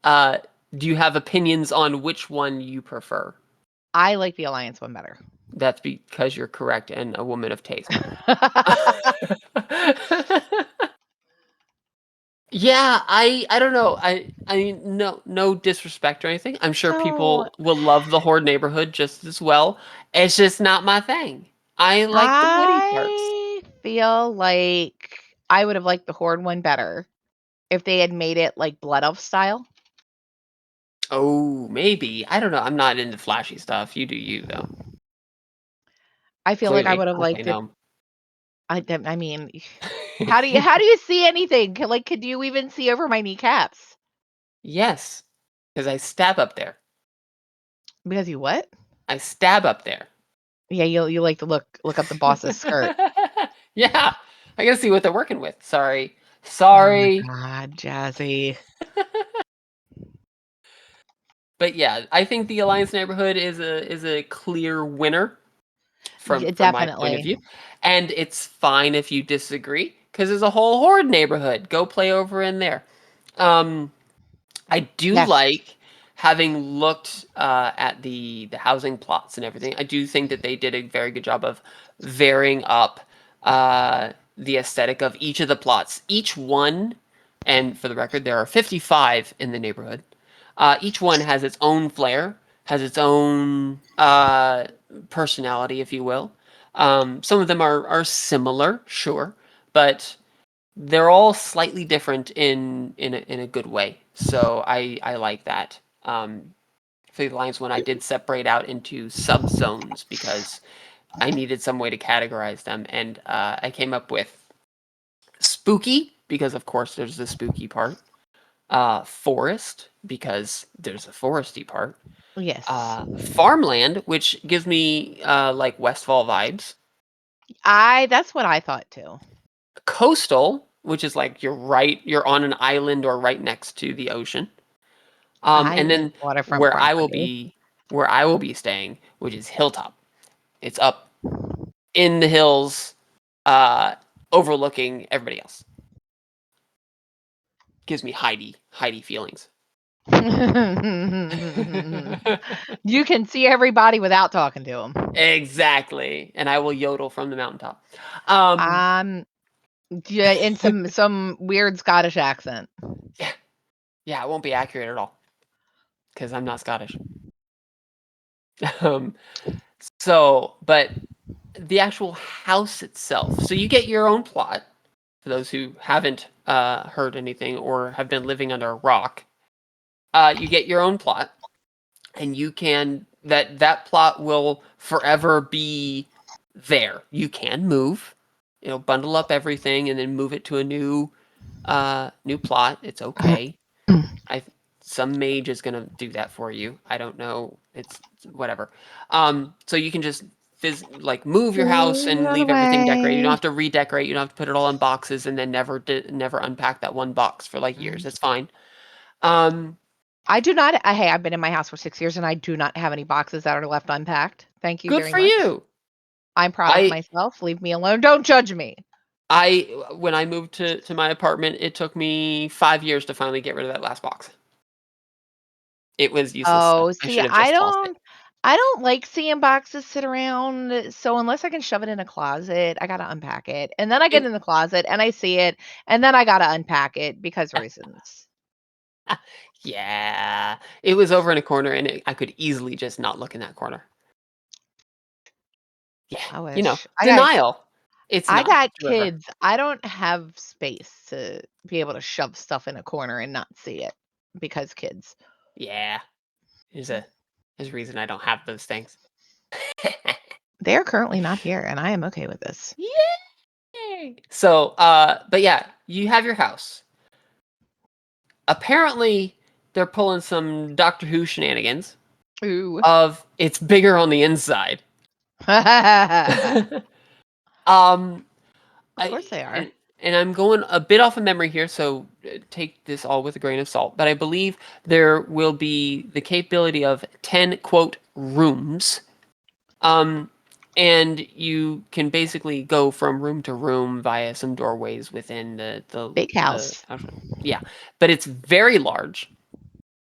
uh do you have opinions on which one you prefer? I like the Alliance one better. That's because you're correct and a woman of taste. Yeah, I don't know. I mean, no disrespect or anything. I'm sure So, people will love the Horde neighborhood just as well. It's just not my thing. I like the woody parts. I feel like I would have liked the Horde one better if they had made it, like, Blood Elf style. Oh, maybe. I don't know. I'm not into flashy stuff. You do you though. I feel like I Clearly. would have Okay, liked it. no. I mean, how do you see anything? Could you even see over my kneecaps? Yes, because I stab up there. Because you what? I stab up there. Yeah, you like to look up the boss's skirt. Yeah, I gotta see what they're working with. Sorry. Oh my Sorry. god, Jazzy. But yeah, I think the Alliance neighborhood is a clear winner Yeah, from my point of definitely. view. And it's fine if you disagree, because there's a whole Horde neighborhood. Go play over in there. Um I do Yes. like having looked at the housing plots and everything. I do think that they did a very good job of varying up the aesthetic of each of the plots. Each one, and for the record, there are 55 in the neighborhood. Each one has its own flair, has its own personality, if you will. Some of them are similar, sure, but they're all slightly different in a good way. So I like that. For the Alliance one, I did separate out into sub zones because I needed some way to categorize them, and I came up with spooky because of course there's the spooky part. Forest because there's a foresty part. Yes. Farmland, which gives me like Westfall vibes. I That's what I thought too. Coastal, which is like you're on an island or right next to the ocean. I And need then waterfront where I will property. be where I will be staying, which is Hilltop. It's up in the hills, uh, overlooking everybody else. Gives me Heidi feelings. You can see everybody without talking to them. Exactly, and I will yodel from the mountaintop. Um, Um, yeah, in some weird Scottish accent. yeah, yeah, it won't be accurate at all because I'm not Scottish. Um, but the actual house itself. So you get your own plot. For those who haven't heard anything or have been living under a rock, you get your own plot, and you can that plot will forever be there. You can move, bundle up everything and then move it to a new plot. It's okay. I Some mage is gonna do that for you. I don't know. It's whatever. So you can just like move your house Threw and it leave everything decorated. You don't away. have to redecorate. You don't have to put it all in boxes and then never unpack that one box for like years. Mm. It's fine. Um, I do not hey, I've been in my house for 6 years, and I do not have any boxes that are left unpacked. Thank you Good very for much. you. I'm proud of I myself. Leave me alone. Don't judge me. I when I moved to my apartment, it took me 5 years to finally get rid of that last box. It was useless stuff. Oh, I see, should have just tossed it. I don't like seeing boxes sit around, so unless I can shove it in a closet, I gotta unpack it, and then I get And in the closet and I see it, and then I gotta unpack it because reasons. yeah, it was over in a corner, and I could easily just not look in that corner. Yeah, I wish. denial. It's I not got whatsoever. kids. I don't have space to be able to shove stuff in a corner and not see it because kids. Yeah, there's a reason I don't have those things. They're currently not here, and I am okay with this. Yay! So, but yeah, you have your house. Apparently, they're pulling some Doctor Who shenanigans Ooh. of it's bigger on the inside. Of um, course I they are. and I'm going a bit off of memory here, so take this all with a grain of salt. But I believe there will be the capability of 10 quote rooms. Um, and you can basically go from room to room via some doorways within Big the house. yeah, but it's very large.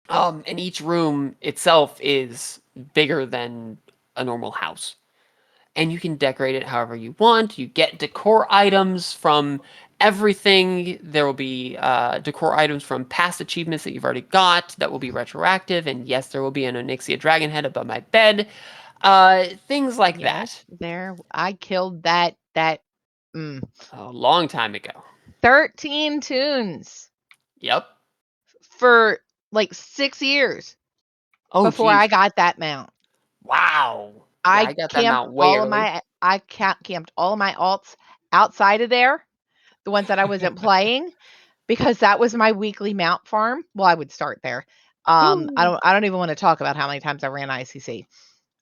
And each room itself is bigger than a normal house, and you can decorate it however you want. You get decor items from everything. There will be decor items from past achievements that you've already got that will be retroactive. And yes, there will be an Onyxia dragon head above my bed. Things like Yes, that. there. I killed that mm, A long time ago. 13 tunes Yep. for like 6 years Oh, before geez. I got that mount. Wow. Yeah, I got that mount way early. Camped all of my alts outside of there, the ones that I wasn't playing, because that was my weekly mount farm. Well, I would start there. Ooh. I don't even wanna talk about how many times I ran ICC.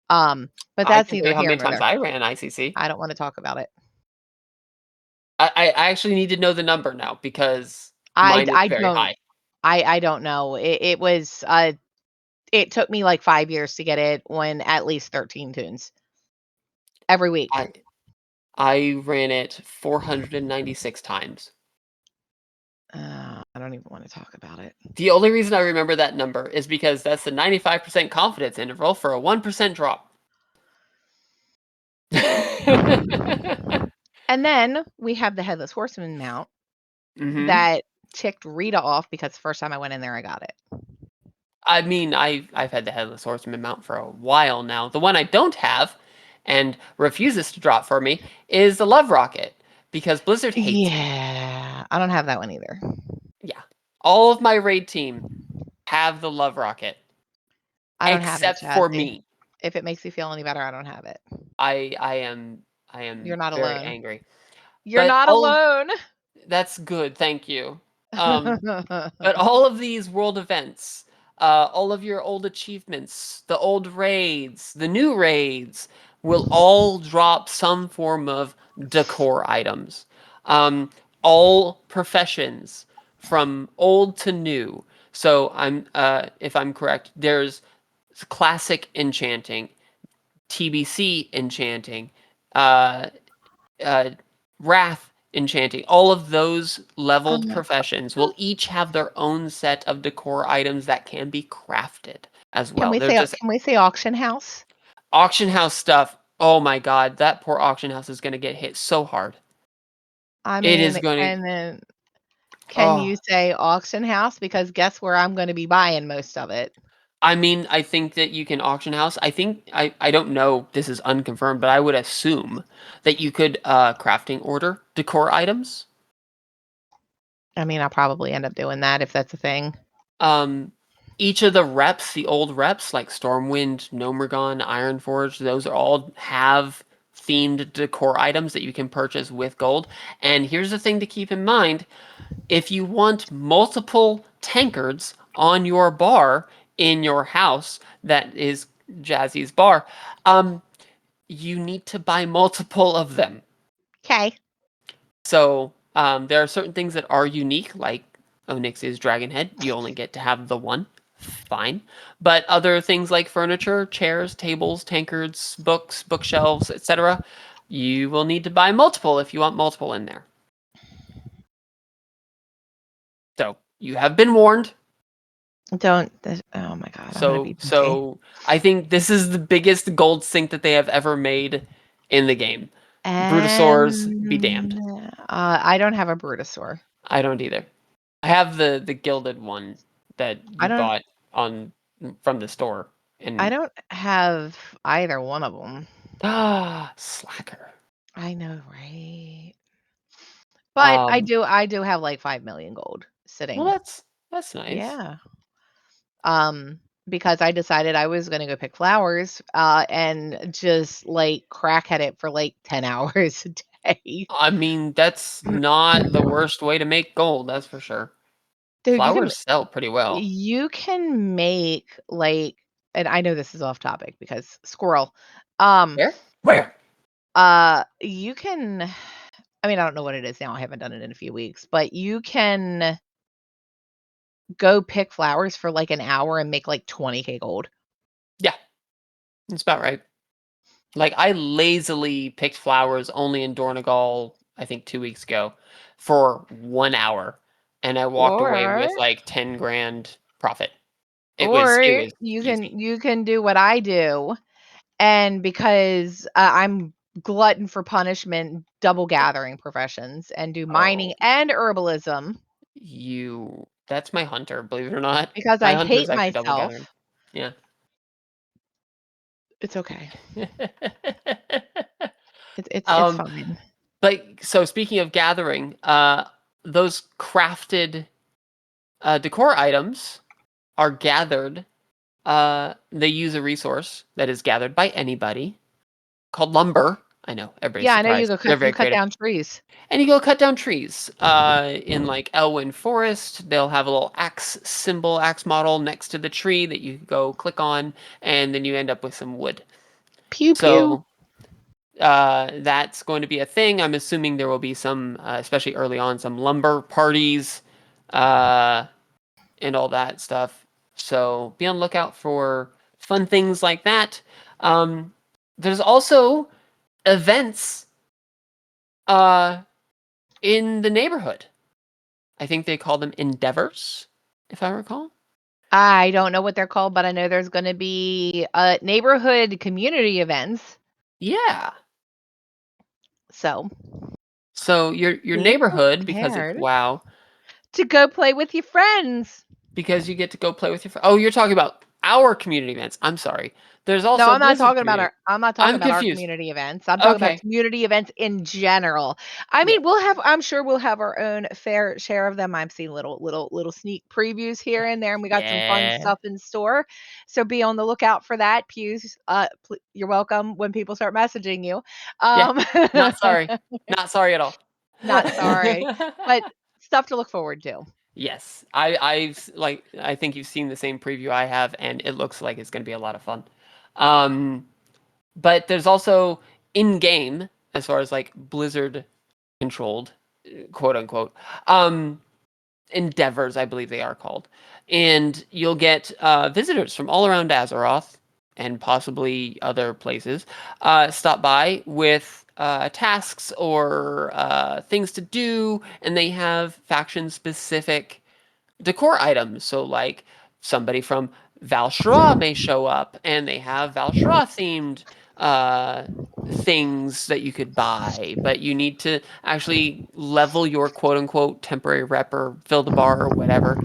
But I that's can tell neither you how here many nor times there. I ran ICC. I don't wanna talk about it. I actually need to know the number now because mine is I very don't high. I don't know. It was, it took me like 5 years to get it when at least 13 tunes every week. I I ran it 496 times. I don't even wanna talk about it. The only reason I remember that number is because that's the 95% confidence interval for a 1% drop. And then we have the Headless Horseman mount Mhm. that ticked Rita off because the first time I went in there, I got it. I mean, I've had the Headless Horseman mount for a while now. The one I don't have, and refuses to drop for me, is the Love Rocket because Blizzard hates me. Yeah, I don't have that one either. Yeah, all of my raid team have the Love Rocket I don't have it, except for Jazzy. me. If it makes you feel any better, I don't have it. I I am I You're am not very alone. angry. You're But not all of alone. that's good, thank you. Um, but all of these world events, all of your old achievements, the old raids, the new raids, will all drop some form of decor items. Um, all professions, from old to new. So if I'm correct, there's classic enchanting, TBC enchanting, uh, uh, wrath enchanting. All of those leveled Um, professions will each have their own set of decor items that can be crafted as well. They're just can we say auction house? auction house stuff. Oh my god, that poor auction house is going to get hit so hard. I It is mean, going to. can you Oh, say auction house? Because guess where I'm gonna be buying most of it. I mean, I think that you can auction house. I think I don't know. This is unconfirmed, but I would assume that you could crafting order decor items. I mean, I'll probably end up doing that if that's a thing. Um, each of the reps, the old reps like Stormwind, Gnomergon, Ironforge, those are all have themed decor items that you can purchase with gold. And here's the thing to keep in mind: if you want multiple tankards on your bar in your house, that is Jazzy's bar. Um, you need to buy multiple of them. Okay. So there are certain things that are unique, like Onyx's dragon head. You only get to have the one. Fine. But other things like furniture, chairs, tables, tankards, books, bookshelves, etc., you will need to buy multiple if you want multiple in there. So you have been warned. Oh my god, I'm gonna So be punchy. so I think this is the biggest gold sink that they have ever made in the game. Brutosaurs be damned. And, I don't have a Brutosaur. I don't either. I have the gilded one that I you don't bought on from the store, I and don't have either one of them. slacker. I know, right? But Um, I do have, like, 5,000,000 gold well, sitting. that's nice. Yeah. Um, because I decided I was gonna go pick flowers, and just, like, crack at it for, like, 10 hours a day. I mean, that's not the worst way to make gold, that's for sure. Dude, Flowers sell pretty well. you can make, like, and I know this is off topic because squirrel. Um, Where? Where? you can I mean, I don't know what it is now, I haven't done it in a few weeks, but you can go pick flowers for, like, an hour and make, like, 20K gold. Yeah, that's about right. Like, I lazily picked flowers only in Dornegal, I think 2 weeks ago, for 1 hour, and I walked away Or with, like, 10 grand profit. It or was easy. you can do what I do, and because, I'm glutton for punishment, double gathering professions and do mining Oh, and herbalism that's my hunter, believe it or not. because My I hunter is hate actually double myself. gathering. Yeah. It's okay. It's Um, fine. but so speaking of gathering, those crafted, decor items are gathered. They use a resource that is gathered by anybody called lumber. I know, everybody's Yeah, I know surprised. They're you very cut creative. down trees. And you go cut down trees. In like Elwyn Forest, they'll have a little axe symbol, axe model next to the tree that you go click on, and then you end up with some wood. Pew pew. So that's going to be a thing. I'm assuming there will be some, especially early on, some lumber parties uh, and all that stuff. So be on the lookout for fun things like that. Um, there's also events uh, in the neighborhood. I think they call them endeavors, if I recall. I don't know what they're called, but I know there's gonna be, neighborhood community events, Yeah. so So your be neighborhood, because it's prepared WoW, to go play with your friends. because you get to go play with your oh, you're talking about our community events. I'm sorry. There's No, also Blizzard community. I'm not talking I'm about our confused. community events. I'm talking about Okay. community events in general. I Yeah. mean, I'm sure we'll have our own fair share of them. I've seen little sneak previews here and there, and we got some fun Yeah. stuff in store. So be on the lookout for that. Pews, you're welcome when people start messaging you. Yeah. Um, Not sorry. Not sorry at all. not sorry, but stuff to look forward to. Yes. Like I think you've seen the same preview I have, and it looks like it's gonna be a lot of fun. Um but there's also in game, as far as like Blizzard controlled, quote unquote, um, endeavors, I believe they are called. And you'll get visitors from all around Azeroth and possibly other places stop by with tasks or things to do, and they have faction specific decor items. So, like, somebody from Valshra may show up, and they have Valshra themed uh, things that you could buy, but you need to actually level your quote unquote temporary rep or fill the bar or whatever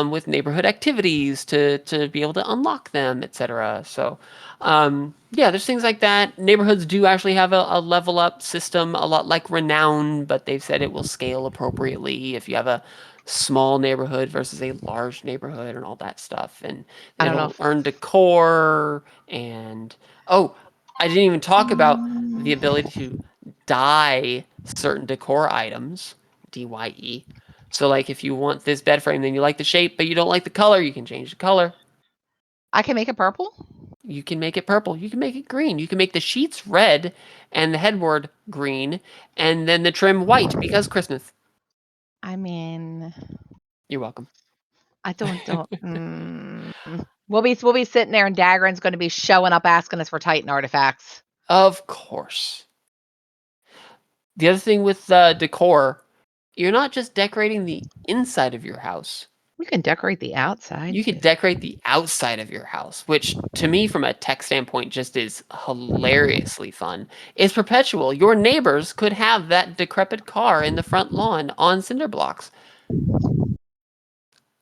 with neighborhood activities to be able to unlock them, etc. So, yeah, there's things like that. Neighborhoods do actually have a level up system, a lot like Renown, but they've said it will scale appropriately if you have a small neighborhood versus a large neighborhood and all that stuff. And I don't know it'll if earn decor and oh, I didn't even talk about the ability to dye certain decor items, DYE. So like if you want this bed frame, then you like the shape, but you don't like the color, you can change the color. I can make it purple. You can make it purple. You can make it green. You can make the sheets red and the headboard green and then the trim white because Christmas. I mean, You're welcome. I don't we'll be sitting there and Dagran's gonna be showing up asking us for Titan artifacts. Of course. The other thing with decor, you're not just decorating the inside of your house. We can decorate the outside You could too. decorate the outside of your house, which to me, from a tech standpoint, just is hilariously fun. It's perpetual. Your neighbors could have that decrepit car in the front lawn on cinder blocks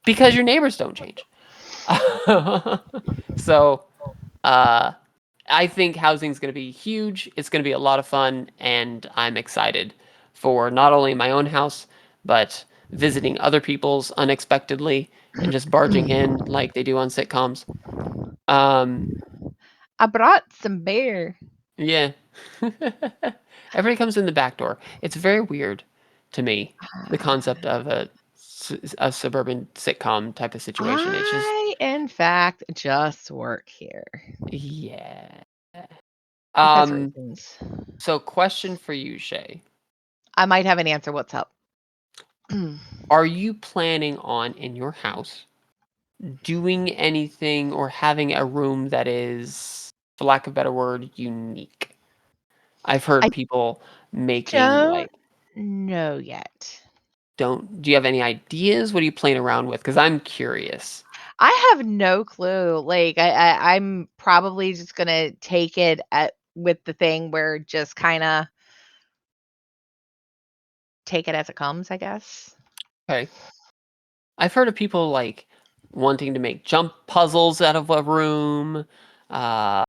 because your neighbors don't change. So, uh, I think housing is going to be huge. It's going to be a lot of fun, and I'm excited for not only my own house, but visiting other people's unexpectedly and just barging in like they do on sitcoms. Um, I brought some beer. yeah. Everybody comes in the back door. It's very weird to me, the concept of a suburban sitcom type of situation. It's just, I, in fact, just work here yeah. because Um, reasons. so question for you, Shay. I might have an answer. What's up? Are you planning on in your house doing anything or having a room that is, for lack of a better word, unique? I've I heard people making don't like know yet. don't do you have any ideas? What are you playing around with? Because I'm curious. I have no clue. Like I'm probably just gonna take it at with the thing where just kind of take it as it comes, I guess. Okay. I've heard of people like wanting to make jump puzzles out of a room, uh,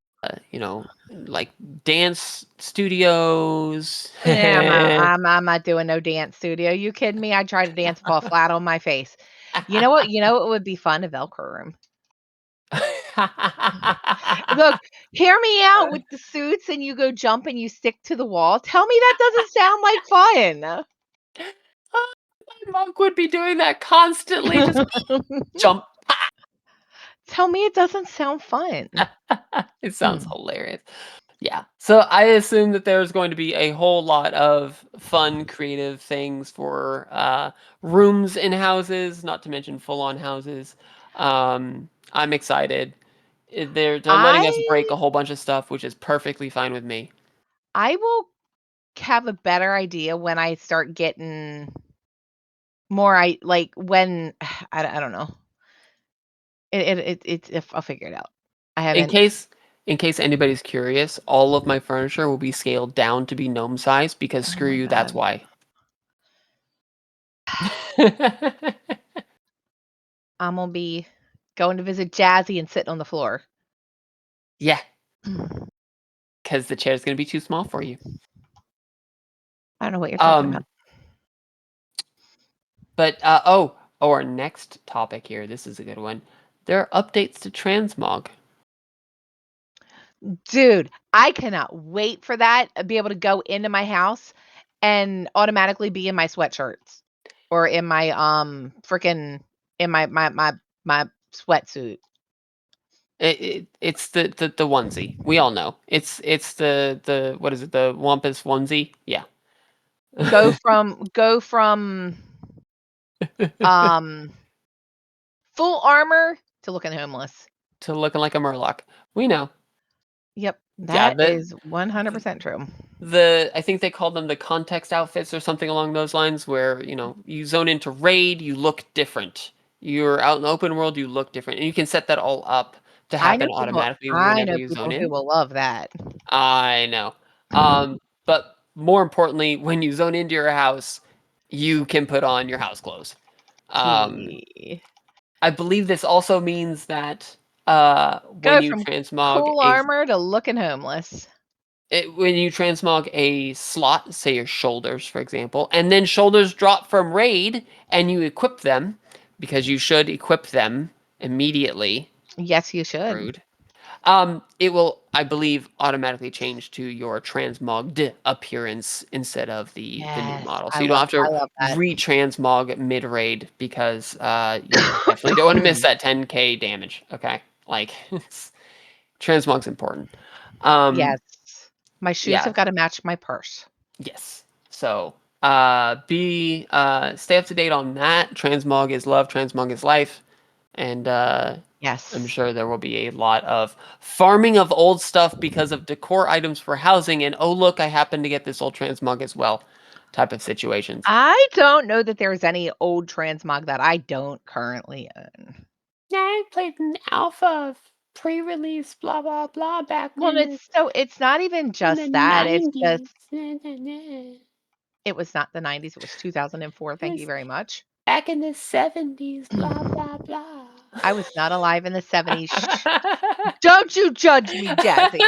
like dance studios. Yeah, I'm not doing no dance studio. You kidding me? I try to dance fall flat on my face. You know what? You know what would be fun? A Velcro room. Look, hear me out with the suits and you go jump and you stick to the wall. Tell me that doesn't sound like fun. My monk would be doing that constantly, just jump. Tell me it doesn't sound fun. It sounds hilarious. Yeah. So I assume that there's going to be a whole lot of fun, creative things for rooms in houses, not to mention full-on houses. I'm excited. They're letting us I break a whole bunch of stuff, which is perfectly fine with me. I will have a better idea when I start getting more I like when I don't know. It's if I'll figure it out. I In haven't case in case anybody's curious, all of my furniture will be scaled down to be gnome size because oh screw my you, that's god. why. I'm gonna be going to visit Jazzy and sitting on the floor. Yeah, I because the chair's gonna be too small for you. don't know what you're talking about. Um, but our next topic here. This is a good one. There are updates to transmog. Dude, I cannot wait for that, be able to go into my house and automatically be in my sweatshirts or in my, freaking in my sweatsuit. It's the onesie. We all know. It's the what is it? The Wampus onesie. Yeah. Go from, um, full armor to looking homeless. To looking like a Murloc. We know. Yep, Yeah. that is 100% true. I think they called them the context outfits or something along those lines, where you zone into raid, you look different. You're out in the open world, you look different, and you can set that all up to I know happen people automatically I whenever know you zone people who in. will love that. I know. But more importantly, when you zone into your house, you can put on your house clothes. Um, He I believe this also means that Go from cool a armor to looking homeless. when you transmog a slot, say your shoulders, for example, and then shoulders drop from raid, and you equip them because you should equip them immediately. Yes, you should. Rude. It will, I believe, automatically change to your transmogged appearance instead of the new Yes, model. So you don't have I to love that. re-transmog mid raid because you definitely don't want to miss that 10k damage. Okay, like Transmog's important. Um, Yes. My shoes yeah, have gotta match my purse. yes. So, stay up to date on that. Transmog is love, transmog is life, and I'm Yes. sure there will be a lot of farming of old stuff because of decor items for housing. And oh look, I happen to get this old transmog as well, type of situations. I don't know that there's any old transmog that I don't currently own. I played an alpha of pre-release, blah blah blah, back Well, it's not even in the just that, it's just 90s. It it was not the '90s, it was 2004, thank you was very much. back in the 70s, blah blah blah. I was not alive in the '70s. Shh. Don't you judge me, Jazzy.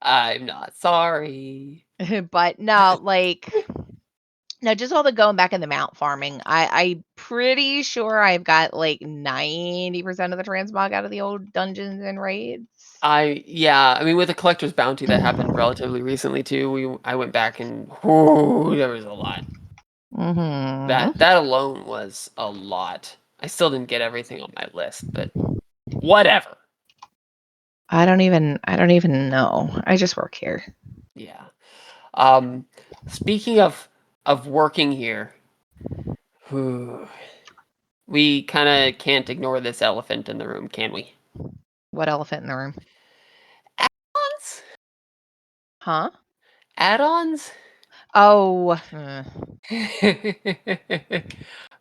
I'm not sorry. But no, like no, just all the going back in the mount farming. I'm pretty sure I've got, like, 90% of the transmog out of the old dungeons and raids. I mean, with the collector's bounty that happened relatively recently too, I went back and whoo, there was a lot. Mhm. That alone was a lot. I still didn't get everything on my list, but whatever. I don't even know. I just work here. Yeah. Um, Speaking of working here, whew, we kind of can't ignore this elephant in the room, can we? What elephant in the room? Add-ons? Huh? Add-ons? Oh,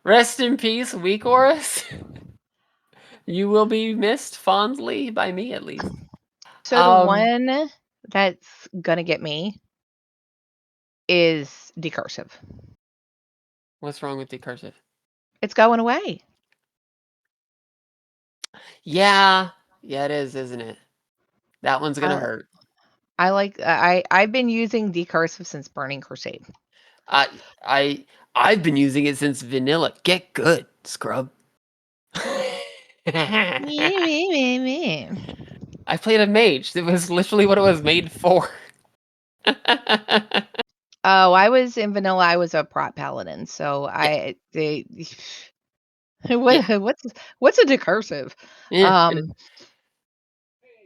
Rest in peace, Weekorus. You will be missed fondly by me, at least. so the Um, one that's gonna get me is decursive. what's wrong with the cursive? It's going away. Yeah, yeah, it is, isn't it? That one's gonna I hurt. I like I've been using decursive since Burning Crusade. I I I've been using it since vanilla. Get good, scrub. Me, me, me, me. I played a mage. It was literally what it was made for. Oh, I was in vanilla, I was a prot paladin, so Yeah, I they yeah, what's a decursive? yeah. Um,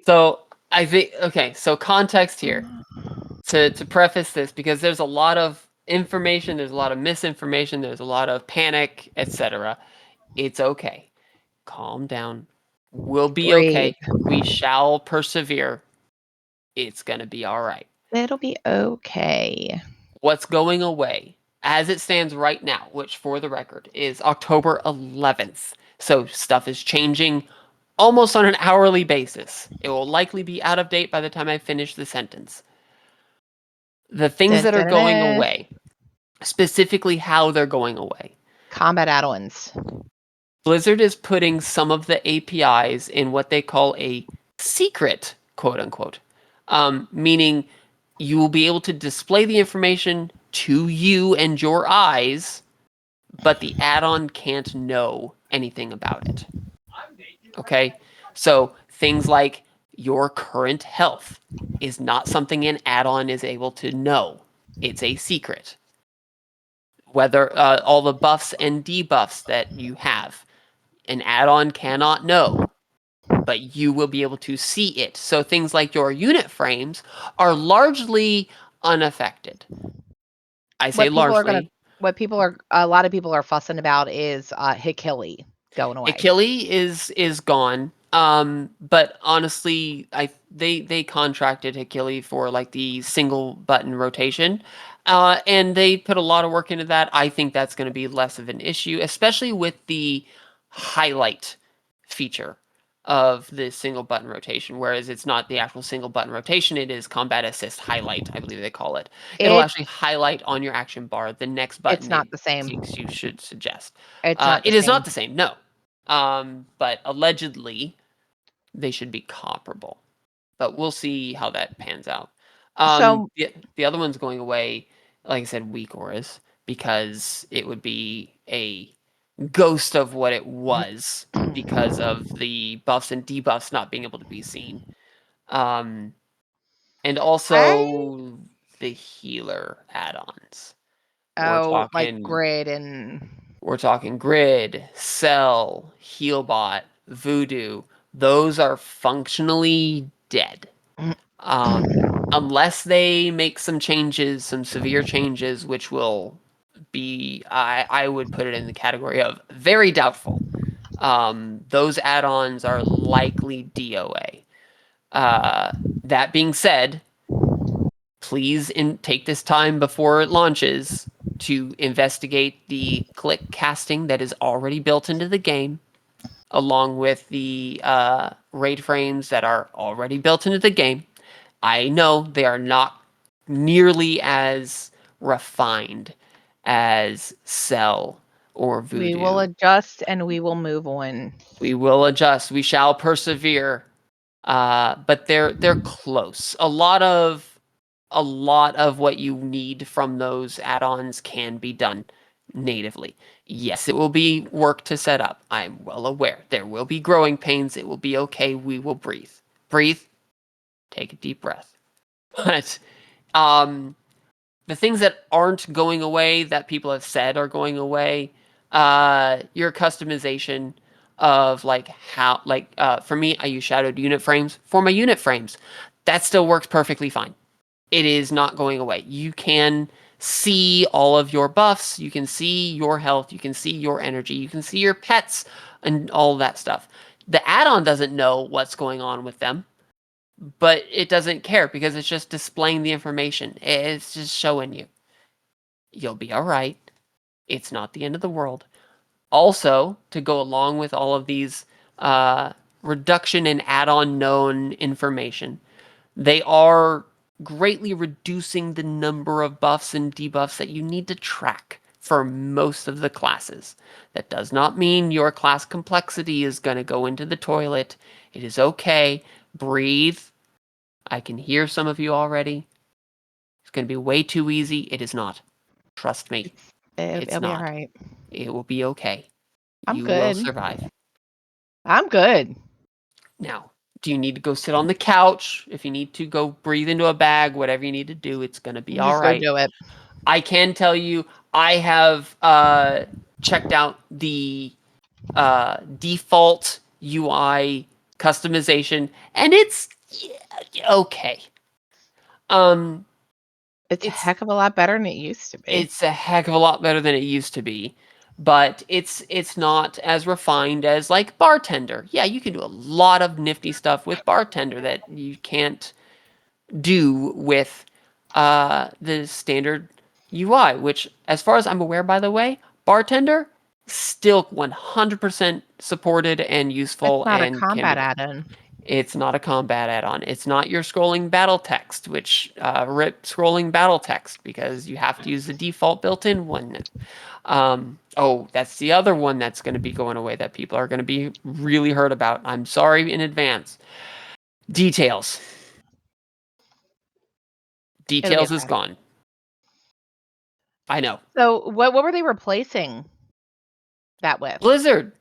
So I think okay. So context here to preface this because there's a lot of information, there's a lot of misinformation, there's a lot of panic, etc. It's okay. Calm down. We'll be breathe. okay. We shall persevere. It's gonna be all right. It'll be okay. What's going away as it stands right now, which for the record is October 11th. So stuff is changing almost on an hourly basis. It will likely be out of date by the time I finish the sentence. The things Dun, that are dun, dun, going dun. away, specifically how they're going away. Combat add-ons. Blizzard is putting some of the APIs in what they call a secret, quote unquote, meaning you will be able to display the information to you and your eyes, but the add on can't know anything about it. Okay? So things like your current health is not something an add on is able to know, it's a secret. Whether all the buffs and debuffs that you have, an add on cannot know, but you will be able to see it. So things like your unit frames are largely unaffected. I say What people are gonna largely. what people are a lot of people are fussing about is, Hikili going away. Achille is gone. But honestly, I they contracted Achille for like the single button rotation. And they put a lot of work into that. I think that's going to be less of an issue, especially with the highlight feature of the single button rotation, whereas it's not the actual single button rotation, it is combat assist highlight, I believe they call it. It'll It actually highlight on your action bar the next it's button not it the same. thinks you should suggest. It's not the It is not same. the same, no. But allegedly they should be comparable. But we'll see how that pans out. So The other one's going away, like I said, weak auras, because it would be a ghost of what it was because of the buffs and debuffs not being able to be seen. Um, and I also the healer add-ons. We're oh, like talking grid and We're talking Grid, Cell, Healbot, Voodoo. Those are functionally dead. Unless they make some changes, some severe changes, which will be, I would put it in the category of very doubtful. Those add-ons are likely DOA. That being said, please take this time before it launches to investigate the click casting that is already built into the game, along with the raid frames that are already built into the game. I know they are not nearly as refined as Cell or We will Voodoo. adjust and we will move on. We will adjust. We shall persevere. But they're close. A lot of what you need from those add-ons can be done natively. Yes, it will be work to set up. I'm well aware. There will be growing pains. It will be okay. We will breathe. Breathe. Take a deep breath. But um, the things that aren't going away that people have said are going away, your customization of like how for me, I use shadowed unit frames for my unit frames. That still works perfectly fine. It is not going away. You can see all of your buffs, you can see your health, you can see your energy, you can see your pets and all that stuff. The add-on doesn't know what's going on with them, but it doesn't care because it's just displaying the information. It's just showing you. You'll be all right. It's not the end of the world. Also, to go along with all of these uh, reduction in add-on known information, they are greatly reducing the number of buffs and debuffs that you need to track for most of the classes. That does not mean your class complexity is going to go into the toilet. It is okay. Breathe. I can hear some of you already. It's going to be way too easy. It is not. Trust me. It's It'll be all not. right. It will be okay. I'm You will good. survive. I'm good. Now, do you need to go sit on the couch? If you need to go breathe into a bag, whatever you need to do, it's going to be all Just go right. do it. I can tell you, I have checked out the default UI customization, and it's okay. Um, It's a it's heck of a lot better than it used to be. it's a heck of a lot better than it used to be, but it's not as refined as like bartender. Yeah, you can do a lot of nifty stuff with bartender that you can't do with the standard UI, which, as far as I'm aware, by the way, bartender still 100% supported and It's useful not a and can be combat done. add-in. It's not a combat add-on. It's not your scrolling battle text, which rip scrolling battle text because you have to use the default built-in one. Oh, that's the other one that's going to be going away that people are going to be really hurt about. I'm sorry in advance. Details. It'll be Details is okay. gone. I know. So what were they replacing that with? Blizzard.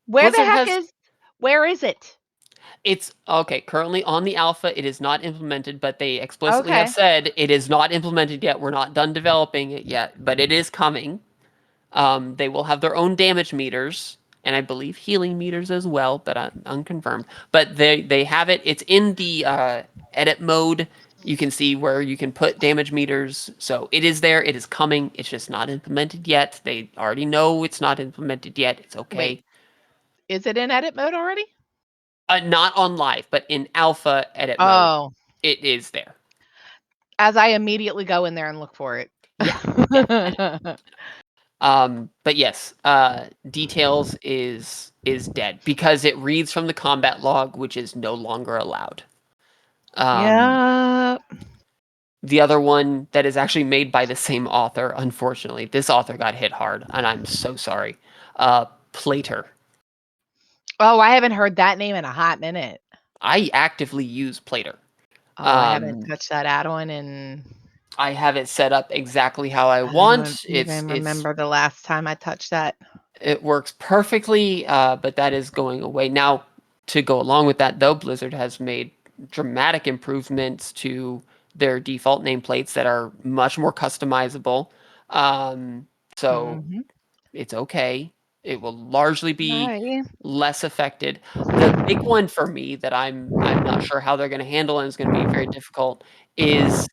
Where the Blizzard heck has is where is it? it's okay. Currently on the alpha, it is not implemented, but they explicitly have Okay. said it is not implemented yet. We're not done developing it yet, but it is coming. They will have their own damage meters, and I believe healing meters as well, but unconfirmed. But they have it. It's in the edit mode. You can see where you can put damage meters. So it is there. It is coming. It's just not implemented yet. They already know it's not implemented yet. It's Wait, okay. is it in edit mode already? Not on live, but in alpha edit mode, Oh, it is there. as I immediately go in there and look for it. Yeah, yeah, I know. But yes, details is dead because it reads from the combat log, which is no longer allowed. Um, Yeah. the other one that is actually made by the same author, unfortunately, this author got hit hard, and I'm so sorry. Plater. Oh, I haven't heard that name in a hot minute. I actively use Plater. Oh, I haven't Um, touched that add-on and I have it set up exactly how I I don't want. even It's remember the last time I touched that. it works perfectly, but that is going away. Now, to go along with that, though, Blizzard has made dramatic improvements to their default nameplates that are much more customizable. Um, so Mhm. It's okay. It will largely be Right. less affected. The big one for me that I'm not sure how they're gonna handle, and it's gonna be very difficult, is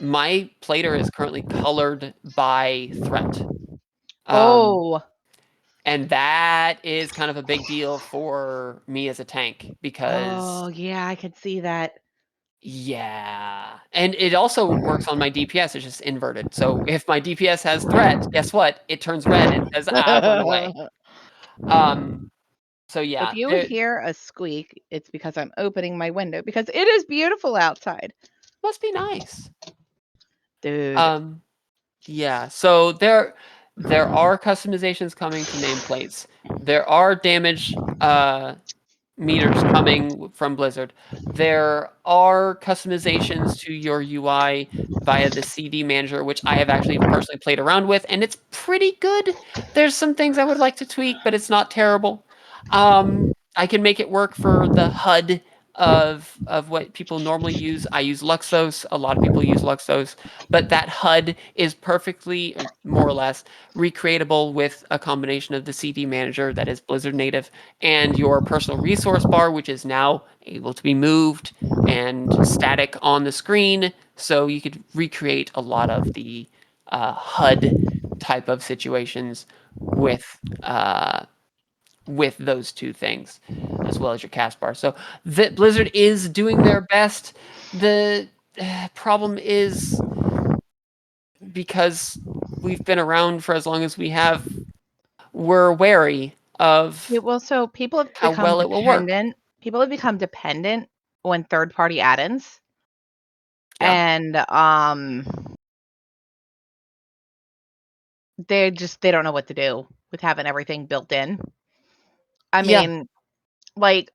my plater is currently colored by threat. Um, Oh. and that is kind of a big deal for me as a tank because Oh, yeah, I could see that. yeah, and it also works on my DPS, it's just inverted. So if my DPS has threat, guess what? It turns red and says, "Ah, run away." Um, so If yeah, you there hear a squeak, it's because I'm opening my window because it is beautiful outside. must be nice. Dude. Um, yeah, so there are customizations coming to nameplates. There are damage, meters coming from Blizzard. There are customizations to your UI via the CD manager, which I have actually personally played around with, and it's pretty good. There's some things I would like to tweak, but it's not terrible. I can make it work for the HUD of what people normally use. I use Luxos. A lot of people use Luxos, but that HUD is perfectly, or more or less, recreatable with a combination of the CD manager that is Blizzard native and your personal resource bar, which is now able to be moved and static on the screen. So you could recreate a lot of the HUD type of situations with with those two things, as well as your cast bar. So Blizzard is doing their best. The problem is because we've been around for as long as we have, we're wary Yeah, of well, so how well it will work. people have become dependent on third-party add-ins, Yeah. and, they don't know what to do with having everything built in. I Yeah. mean, like,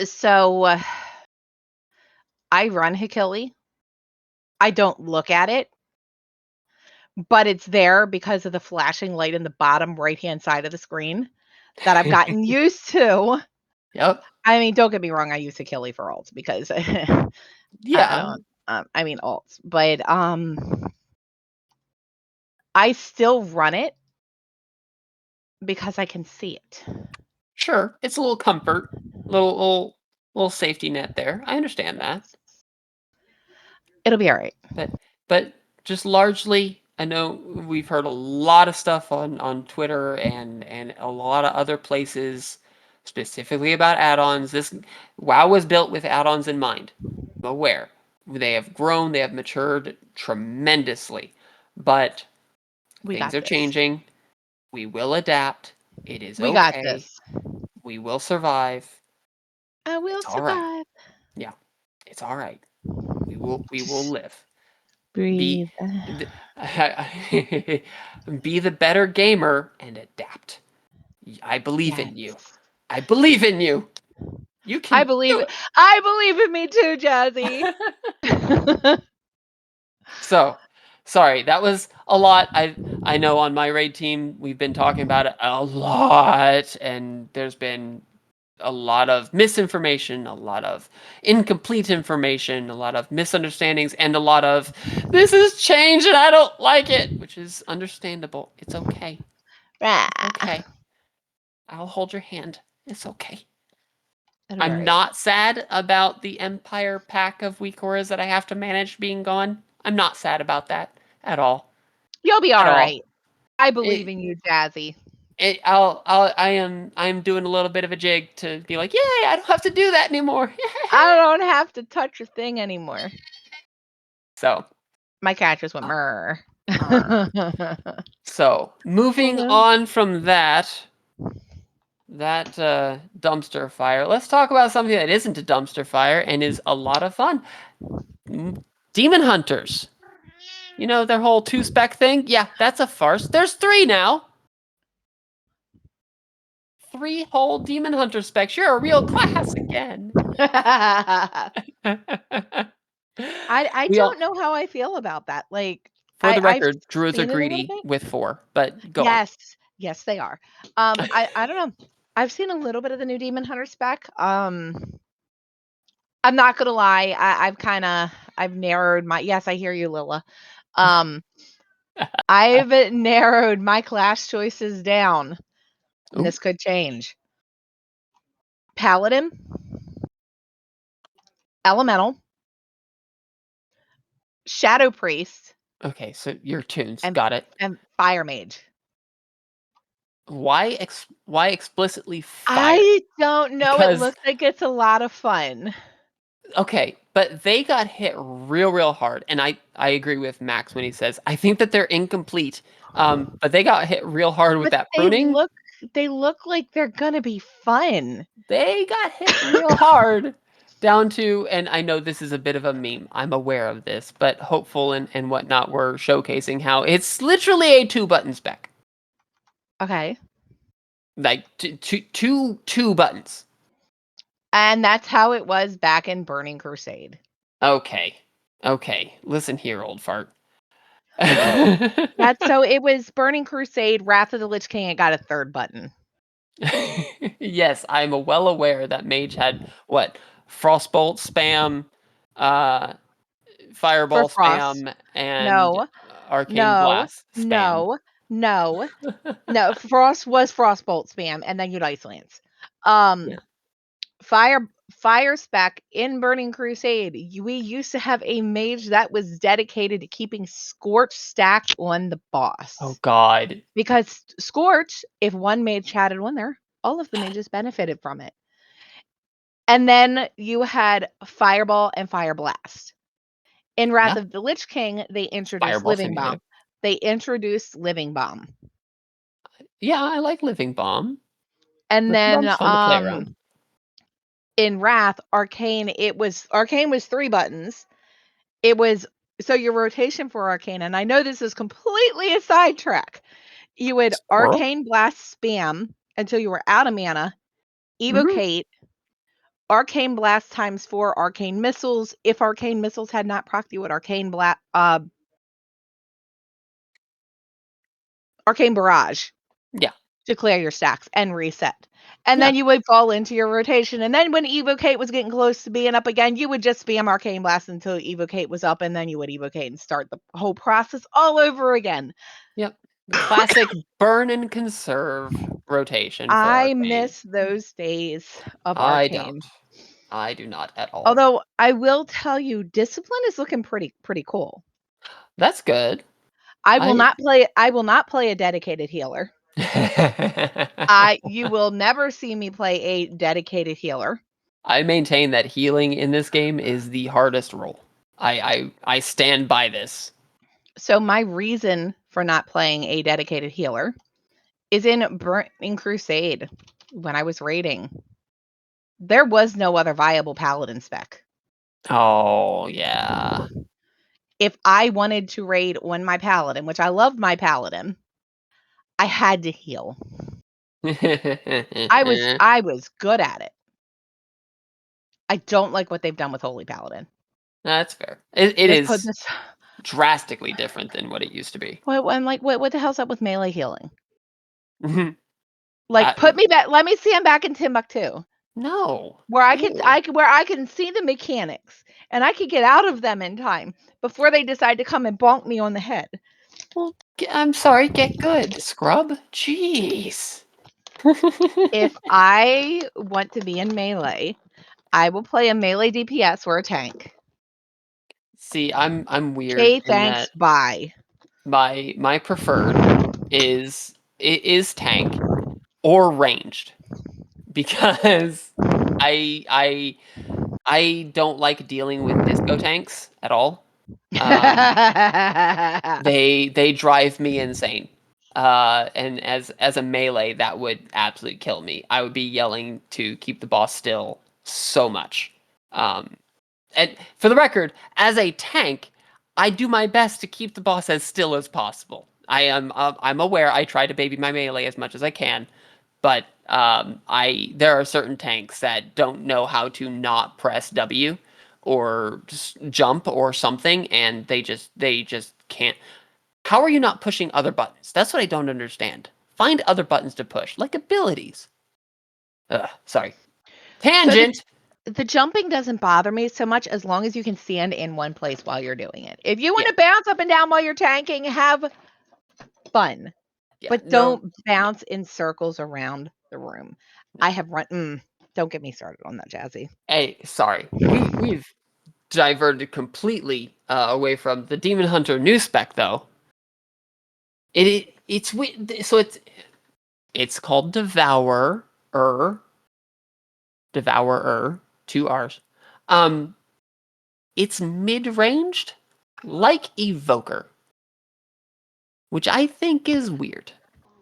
so, I run Hakili. I don't look at it, but it's there because of the flashing light in the bottom right-hand side of the screen that I've gotten used to. Yep. I mean, don't get me wrong, I use Hakili for alts because I Yeah. don't, I mean alts, but, I still run it because I can see it. Sure. It's a little comfort, little safety net there. I understand that. Yes. It'll be alright. But just largely, I know we've heard a lot of stuff on Twitter and a lot of other places specifically about add-ons. This WoW was built with add-ons in mind. I'm aware. They have grown, they have matured tremendously. But We things got are this. changing. We will adapt. It is We got okay. this. We will survive. I will It's all right. survive. Yeah. It's all right. We will Just live. Be breathe. th be the better gamer and adapt. I believe in you. Yes. I believe in you. You I can believe do it. I believe in me too, Jazzy. it. So, sorry, that was a lot. I know on my raid team, we've been talking about it a lot, and there's been a lot of misinformation, a lot of incomplete information, a lot of misunderstandings, and a lot of this has changed and I don't like it, which is understandable. It's okay. It's Rah. okay. I'll hold your hand. It's okay. It'll be I'm alright. not sad about the Empire pack of weak auras that I have to manage being gone. I'm not sad about that at all. You'll be At all. alright. I believe It, in you, Jazzy. I am doing a little bit of a jig to be like, yay, I don't have to do that anymore. I don't have to touch a thing anymore. So, My cat just went uh, "Mrr." so moving Hello. on from that dumpster fire, let's talk about something that isn't a dumpster fire and is a lot of fun. M- Demon hunters. You know their whole two spec thing? Yeah, that's a farce. There's three now. Three whole demon hunter specs. You're a real class again. I We all, don't know how I feel about that. Like, for the I've record, druids are seen it a little greedy bit. with four, but go on. Yes. Yes, they are. I don't know. I've seen a little bit of the new Demon Hunter spec. I'm not gonna lie, I've narrowed my yes, I hear you, Lilla. Um, I've narrowed my class choices down, and Ooh, this could change. Paladin, Elemental, Shadow Priest, okay, so your tunes, and got it. Fire Mage. Why explicitly fire? I don't know, it Because looks like it's a lot of fun. okay, but they got hit real hard, and I agree with Max when he says, "I think that they're incomplete." But they got hit real hard with But that pruning. they look like they're gonna be fun. They got hit real hard down to, and I know this is a bit of a meme. I'm aware of this, but Hopeful and whatnot were showcasing how it's literally a two-button spec. Okay. Like two buttons. And that's how it was back in Burning Crusade. Okay. Okay. Listen here, old fart. That's so it was Burning Crusade, Wrath of the Lich King, it got a 3rd button. Yes, I'm well aware that Mage had what? Frostbolt spam, uh, For Fireball Frost. spam, and No, Arcane no, Blast spam. no, no, no, Frost was Frostbolt spam, and then you'd Ice Lance. Um, Yeah. Fire spec in Burning Crusade, we used to have a mage that was dedicated to keeping Scorch stacked on the Oh boss. God. Because Scorch, if one mage had one there, all of the mages benefited from it. And then you had Fireball and Fire Blast. In Wrath Yeah. of the Lich King, they introduced Fireball Living seemed Bomb. good. They introduced Living Bomb. Yeah, I like Living Bomb. And Living then Bomb's fun to play around. in Wrath, Arcane was 3 buttons. It was so your rotation for Arcane, and I know this is completely a sidetrack. You would Squirrel. Arcane Blast spam until you were out of mana, Hmm. Evocate, Arcane Blast times 4 Arcane Missiles. If Arcane Missiles had not procced, you would Arcane Barrage Yeah. to clear your stacks and reset. And Yeah. then you would fall into your rotation. And then when Evocate was getting close to being up again, you would just spam Arcane Blast until Evocate was up, and then you would Evocate and start the whole process all over again. Yep. The classic burn and conserve rotation for I Arcane. miss those days of I don't. Arcane. I do not at all. Although I will tell you, Discipline is looking pretty cool. That's good. I I will not play a dedicated healer. I You will never see me play a dedicated healer. I maintain that healing in this game is the hardest role. I stand by this. So my reason for not playing a dedicated healer is in Burning Crusade when I was raiding. There was no other viable paladin spec. Oh yeah. If I wanted to raid on my paladin, which I loved my paladin, I had to heal. I was good at it. I don't like what they've done with Holy Paladin. That's fair. It This put is this drastically different than what it used to be. what the hell's up with melee healing? Mhm. Like, Uh, put me back, let me see I'm back in Timbuktu, no. where Ew. where I can see the mechanics, and I could get out of them in time before they decide to come and bonk me on the head. Well, I'm sorry, get good, scrub. Jeez. If I want to be in melee, I will play a melee DPS or a tank. See, I'm weird Okay, in thanks, that bye. my preferred is tank or ranged because I I don't like dealing with disco tanks at all. Um, they drive me insane. And as a melee, that would absolutely kill me. I would be yelling to keep the boss still so much. Um, and for the record, as a tank, I do my best to keep the boss as still as possible. I'm aware I try to baby my melee as much as I can, but I there are certain tanks that don't know how to not press W or just jump or something, and they just can't. How are you not pushing other buttons? That's what I don't understand. Find other buttons to push, like abilities. Ugh, sorry. So to Tangent. The jumping doesn't bother me so much as long as you can stand in one place while you're doing it. If you Yeah, want to bounce up and down while you're tanking, have fun, yeah, but no, don't yeah, bounce in circles around the room. no. I have run. Don't get me started on that, Jazzy. Hey, sorry, we've diverted completely away from the Demon Hunter new spec though. So it's called Devourer, two R's. Um, it's mid-ranged, like Evoker, which I think is weird.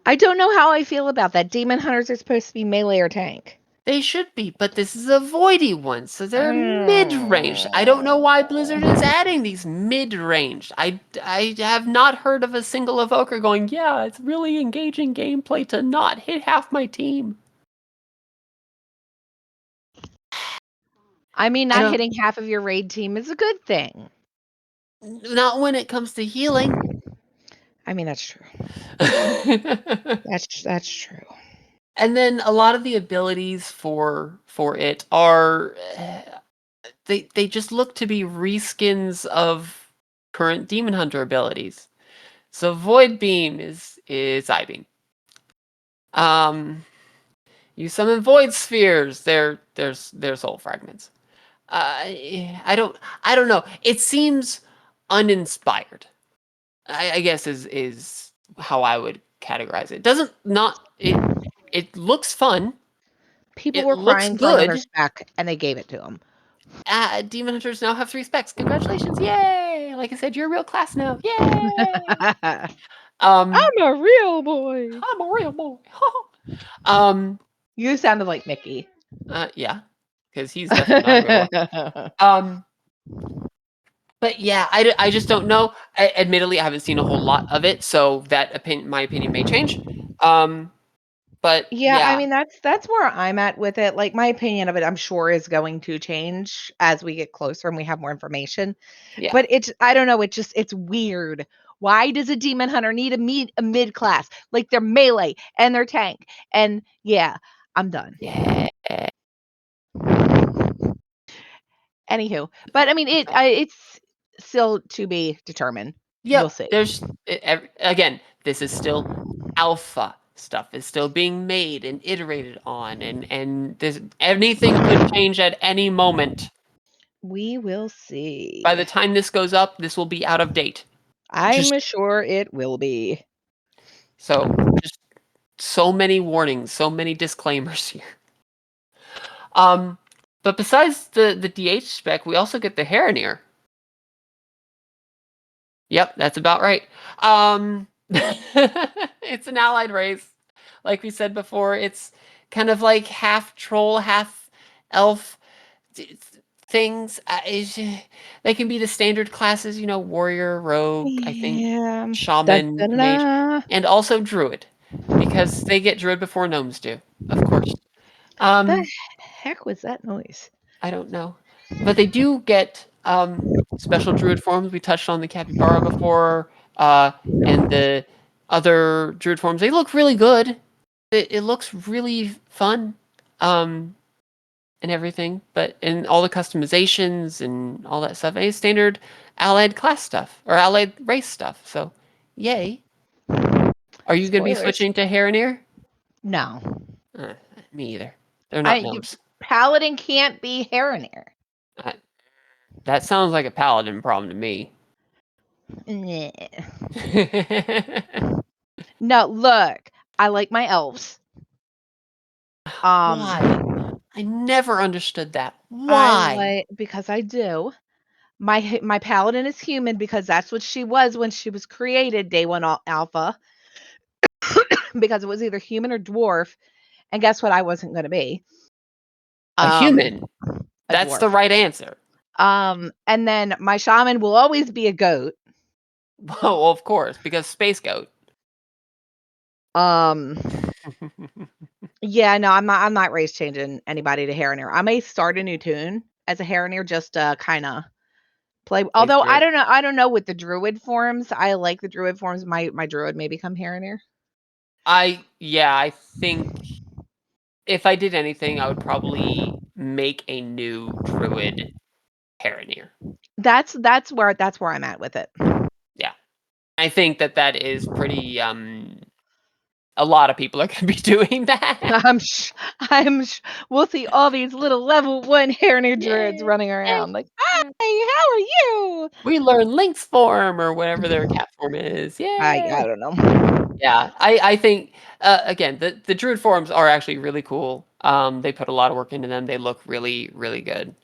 I don't know how I feel about that. Demon hunters are supposed to be melee or tank. They should be, but this is a voidy one, so they're mid-ranged. I don't know why Blizzard is Mm. adding these mid-ranged. I have not heard of a single evoker going, yeah, it's really engaging gameplay to not hit half my team. I mean, I not don't, hitting half of your raid team is a good thing. not when it comes to healing. I mean, that's true. That's true. And then a lot of the abilities for it are they just look to be reskins of current Demon Hunter abilities. So Void Beam is Eye Beam. Um, you summon Void Spheres. They're soul fragments. I don't know. It seems uninspired. I guess is how I would categorize it. Doesn't not it. It looks fun. People It were looks crying for another good. spec, and they gave it to him. Demon Hunters now have 3 specs. Congratulations! Yay! Like I said, you're a real class now. Yay! Um, I'm a real boy. I'm a real boy. um, You sounded like Mickey. yeah, because he's definitely not a real boy. Um, but yeah, I just don't know. Admittedly, I haven't seen a whole lot of it, so my opinion may change. Um, but Yeah, I yeah, mean that's where I'm at with it. Like my opinion of it, I'm sure is going to change as we get closer and we have more information. yeah, But it's I don't know, it's weird. Why does a demon hunter need a mid class? Like they're melee and they're tank. And yeah, I'm done. yeah. Anywho, but I mean it's still to be determined. We'll Yep. see. Again, this is still alpha stuff. Is still being made and iterated on, and anything could change at any moment. We will By see. the time this goes up, this will be out of date. Just I'm sure it will be. so, just so many warnings, so many disclaimers here. Um, but besides the DH spec, we also get the Heronir. Yep, that's about right. It's an allied race. Like we said before, it's kind of like half troll, half elf th- things. They can be the standard classes, warrior, rogue, I think, Yeah. Dun, shaman, dun, dun, mage, dun. and also druid, because they get druid before gnomes do, of course. The Um, heck was that noise? I don't know. But they do get special druid forms. We touched on the capybara before, uh, and the other druid forms. They look really good. It looks really fun, um, and everything. But in all the customizations and all that stuff, it's standard allied class stuff or allied race stuff. So, yay! Are you going to be Spoilers. switching to Heronir? No. Uh, Me either. They're not I gnomes. Paladin can't be Heronir. Uh, that sounds like a paladin problem to me. Nah. No, look. I like my elves. Why? Um I never understood that. I Why? like because I do. My paladin is human because that's what she was when she was created day 1 alpha because it was either human or dwarf and guess what I wasn't going to be. A Um human. a That's the dwarf. right answer. And then my shaman will always be a goat. Well, of course, because Space Goat. Um Yeah, no, I'm not race changing anybody to Heronir. I may start a new tune as a Heronir just to kinda play Play although through it. I don't know with the druid forms. I like the druid forms. My druid may become Heronir. Yeah, I think if I did anything, I would probably make a new druid Paraneer. That's where I'm at with it. Yeah. I think that that is pretty, a lot of people are gonna be doing that. I'm sh I'm sh we'll see all these little level 1 Hairnir druids Yeah. running Hey. around like, Yeah. "Hi, how are you?" We learned Lynx form or whatever their cat form is. I Yay! don't know. Yeah, I think, again, the druid forms are actually really cool. They put a lot of work into them. They look really, really good.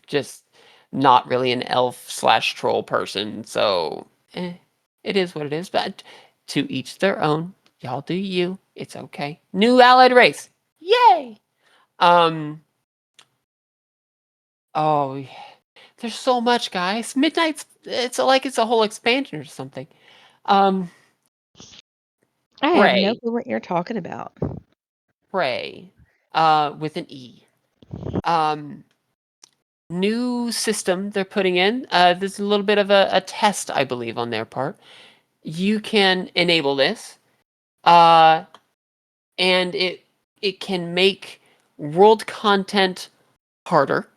Just not really an elf/troll person, so, it is what it is, but to each their own. Y'all do you. It's okay. New allied race. Yay! Um, oh, yeah. There's so much, guys. Midnight's it's a whole expansion or something. Um, I have no Prey. clue what you're talking about. Prey, with an E. Um, New system they're putting in. There's a little bit of a test, I believe, on their part. You can enable this, uh, and it can make world content harder.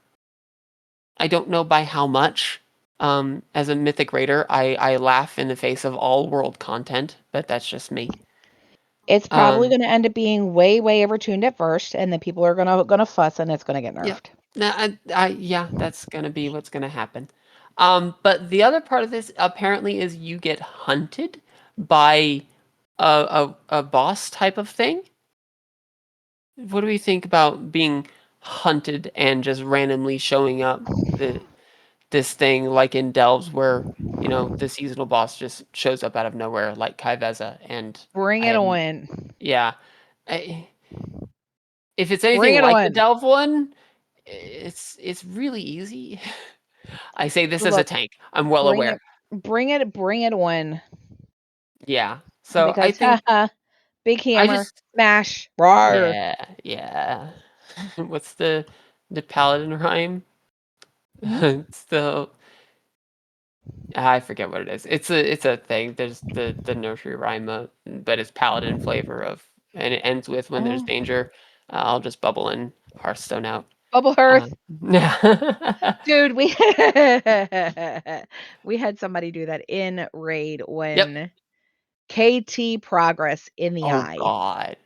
I don't know by how much. As a mythic raider, I laugh in the face of all world content, but that's just me. It's probably Um, gonna end up being way, way overtuned at first, and then people are gonna fuss, and it's gonna get Yep. nerfed. No, yeah, that's gonna be what's gonna happen. But the other part of this apparently is you get hunted by a boss type of thing. What do we think about being hunted and just randomly showing up this thing like in Delves where, the seasonal boss just shows up out of nowhere like Kaiveza and Bring I it have on. yeah. I, if it's Bring anything it like the on. Delve one, it's really easy. I say this as a Look, tank. I'm well bring aware. it bring it on Yeah. So I because think big I hammer, just smash, roar. yeah, yeah. What's the paladin rhyme? Mhm. It's the I forget what it is. It's a thing. There's the nursery rhyme, but it's paladin flavor of, and it ends with when there's Oh, danger. I'll just bubble in Hearthstone out. Bubble Hearth. Yeah. Dude, we we had somebody do that in raid Yep. when KT progress in the Oh eye. God.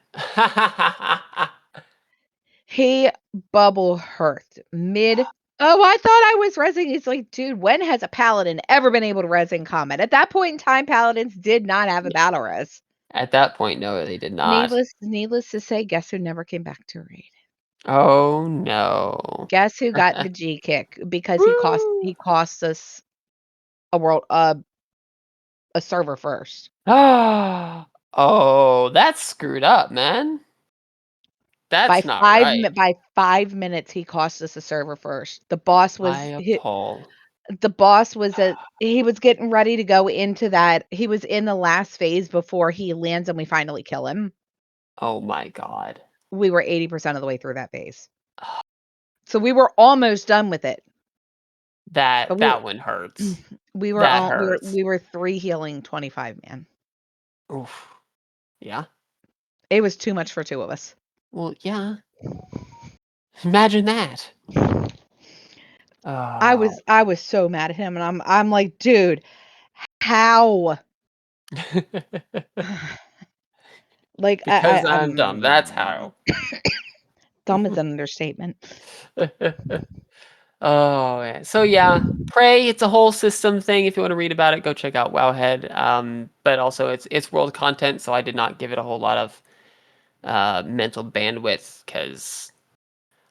He bubble hearthed mid. Oh, I thought I was rezzing. He's like, dude, when has a paladin ever been able to res in combat? At that point in time, paladins did not have a Yeah. battle res. At that point, no, they did not. Needless to say, guess who never came back to raid? Oh no. Guess who got the G kick because Woo! he cost us a a server first. Oh, that's screwed up, man. That's not right. By 5 minutes, he cost us a server first. The boss I was appall. he was getting ready to go into that. He was in the last phase before he lands and we finally kill him. Oh my god. We were 80% of the way through that phase. So we were almost done with it. But That that one hurts. That hurts. we were 3 healing 25 man. Oof. Yeah. It was too much for 2 of us. Well, yeah. Imagine that. Oh. I was so mad at him and I'm like, "Dude, how?" Like Because I'm dumb. That's how. dumb is an understatement. Oh man. So yeah, Prey, it's a whole system thing. If you want to read about it, go check out Wowhead. But also it's world content, so I did not give it a whole lot of mental bandwidth because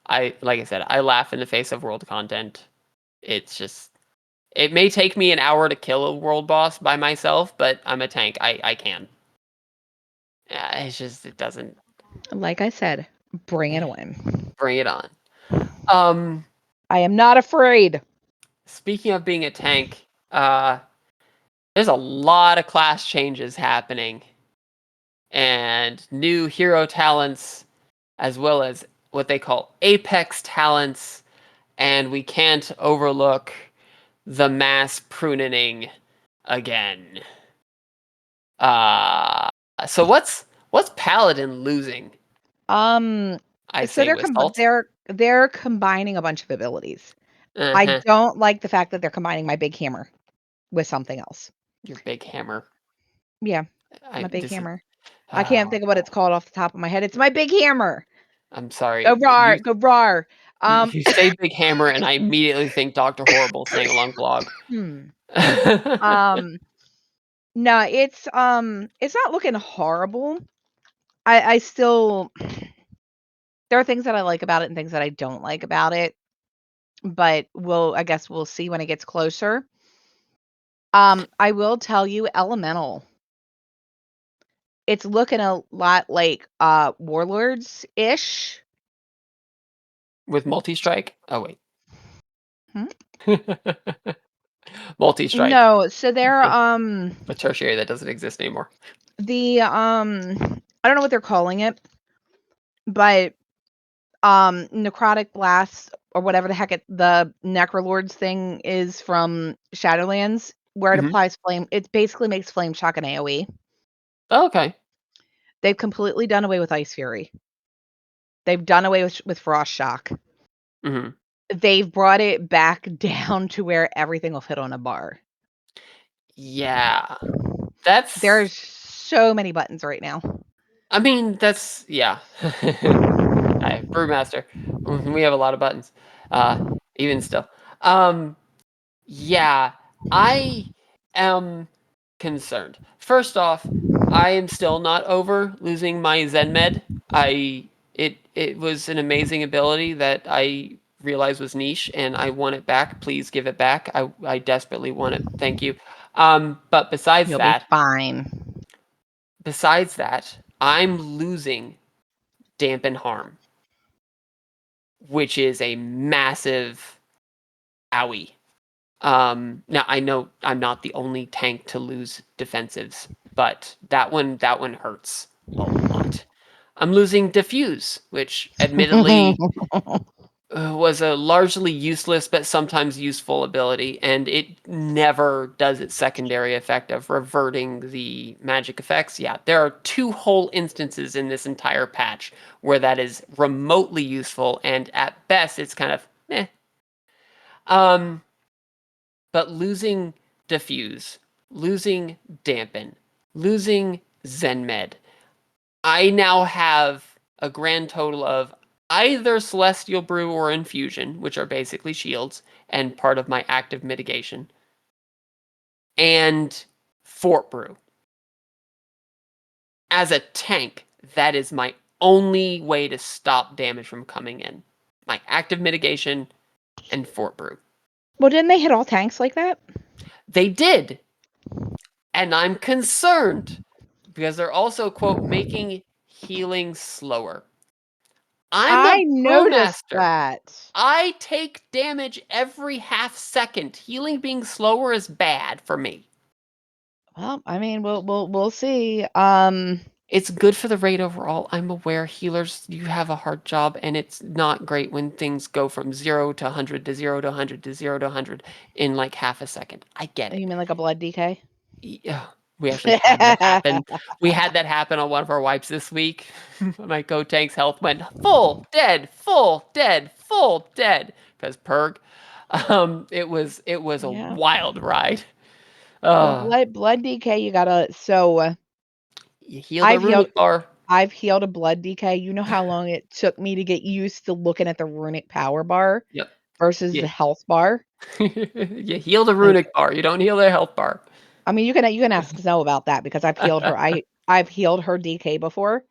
like I said, I laugh in the face of world content. It's just it may take me an hour to kill a world boss by myself, but I'm a tank. I can. It's just it doesn't Like I said, bring it on. bring it on. Um, I am not afraid. Speaking of being a tank, there's a lot of class changes happening and new hero talents as well as what they call apex talents, and we can't overlook the mass pruning again. Uh so what's Paladin losing? Um, I So say with salt. they're combining a bunch of abilities. I Uh-huh. don't like the fact that they're combining my big hammer with something else. Your big hammer. Yeah, I my big this is hammer. I can't oh, think of what it's called off the top of my head. It's my big hammer. I'm Go sorry. roar, go roar. You say big hammer, and I immediately think Doctor Horrible sing along blog. hmm. Um, no, it's not looking horrible. I still there are things that I like about it and things that I don't like about it, but I guess we'll see when it gets closer. I will tell you Elemental. It's looking a lot like Warlords-ish. With multi-strike? Oh, wait. Hmm? Multi-strike, No, so they're a a tertiary that doesn't exist anymore. I don't know what they're calling it, but necrotic blast or whatever the heck the necrolords thing is from Shadowlands where it Mhm. applies flame, it basically makes flame shock and AoE. Oh, okay. They've completely done away with Ice Fury. They've done away with Frost Shock. Mhm. They've brought it back down to where everything will fit on a bar. Yeah. That's There's so many buttons right now. I mean, that's yeah. Brewmaster. We have a lot of buttons, uh, even still. Um, yeah, I am concerned. First off, I am still not over losing my Zen Med. It was an amazing ability that I realized was niche, and I want it back. Please give it back. I desperately want it. Thank you. But You'll be fine. besides that, I'm losing Dampen Harm, which is a massive owie. Now I know I'm not the only tank to lose defensives, but that one hurts a lot. I'm losing Diffuse, which admittedly was a largely useless but sometimes useful ability, and it never does its secondary effect of reverting the magic effects. Yeah, there are two whole instances in this entire patch where that is remotely useful, and at best it's kind of eh. Um, but losing Diffuse, losing Dampen, losing Zenmed, I now have a grand total of either Celestial Brew or Infusion, which are basically shields and part of my active mitigation, and Fort Brew. As a tank, that is my only way to stop damage from coming in. My active mitigation and Fort Brew. Well, didn't they hit all tanks like that? They did, and I'm concerned because they're also, quote, making healing slower. I'm a I noticed brewmaster. that. I take damage every half second. Healing being slower is bad for me. Well, I mean, we'll see. It's good for the rate overall. I'm aware healers, you have a hard job, and it's not great when things go from 0 to 100 to 0 to 100 to 0 to 100 in like half a second. I get You it. mean like a blood DK? Yeah, we actually had that happen. We had that happen on one of our wipes this week. My co-tank's health went full dead, full dead, full dead because Perg. It was a Yeah. wild ride. Well, Uh, blood DK, you gotta. So you heal the I've healed. runic bar. I've healed a blood DK. You know how long it took me to get used to looking at the runic power bar Yep. versus Yeah. the health bar. You heal the Like, runic bar. You don't heal the health bar. I mean, you can ask Snow about that because I've healed her. I've healed her DK before,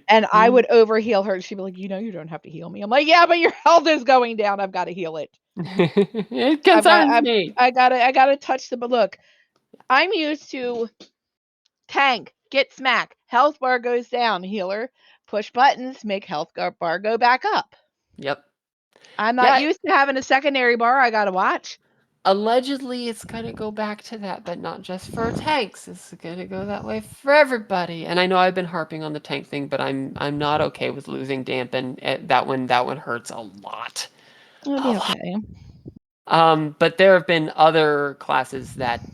and I would overheal her. She'd be like, you don't have to heal me. I'm like, yeah, but your health is going down. I've got to heal it. It concerns me. I gotta touch the. But look, I'm used to tank, get smack, health bar goes down, healer, push buttons, make bar go back up. Yep. I'm not Yeah, used to having a secondary bar I gotta watch. allegedly, it's gonna go back to that, but not just for tanks. It's gonna go that way for everybody. And I know I've been harping on the tank thing, but I'm not okay with losing dampen. That one hurts a lot, It'll a be lot. okay. But there have been other classes that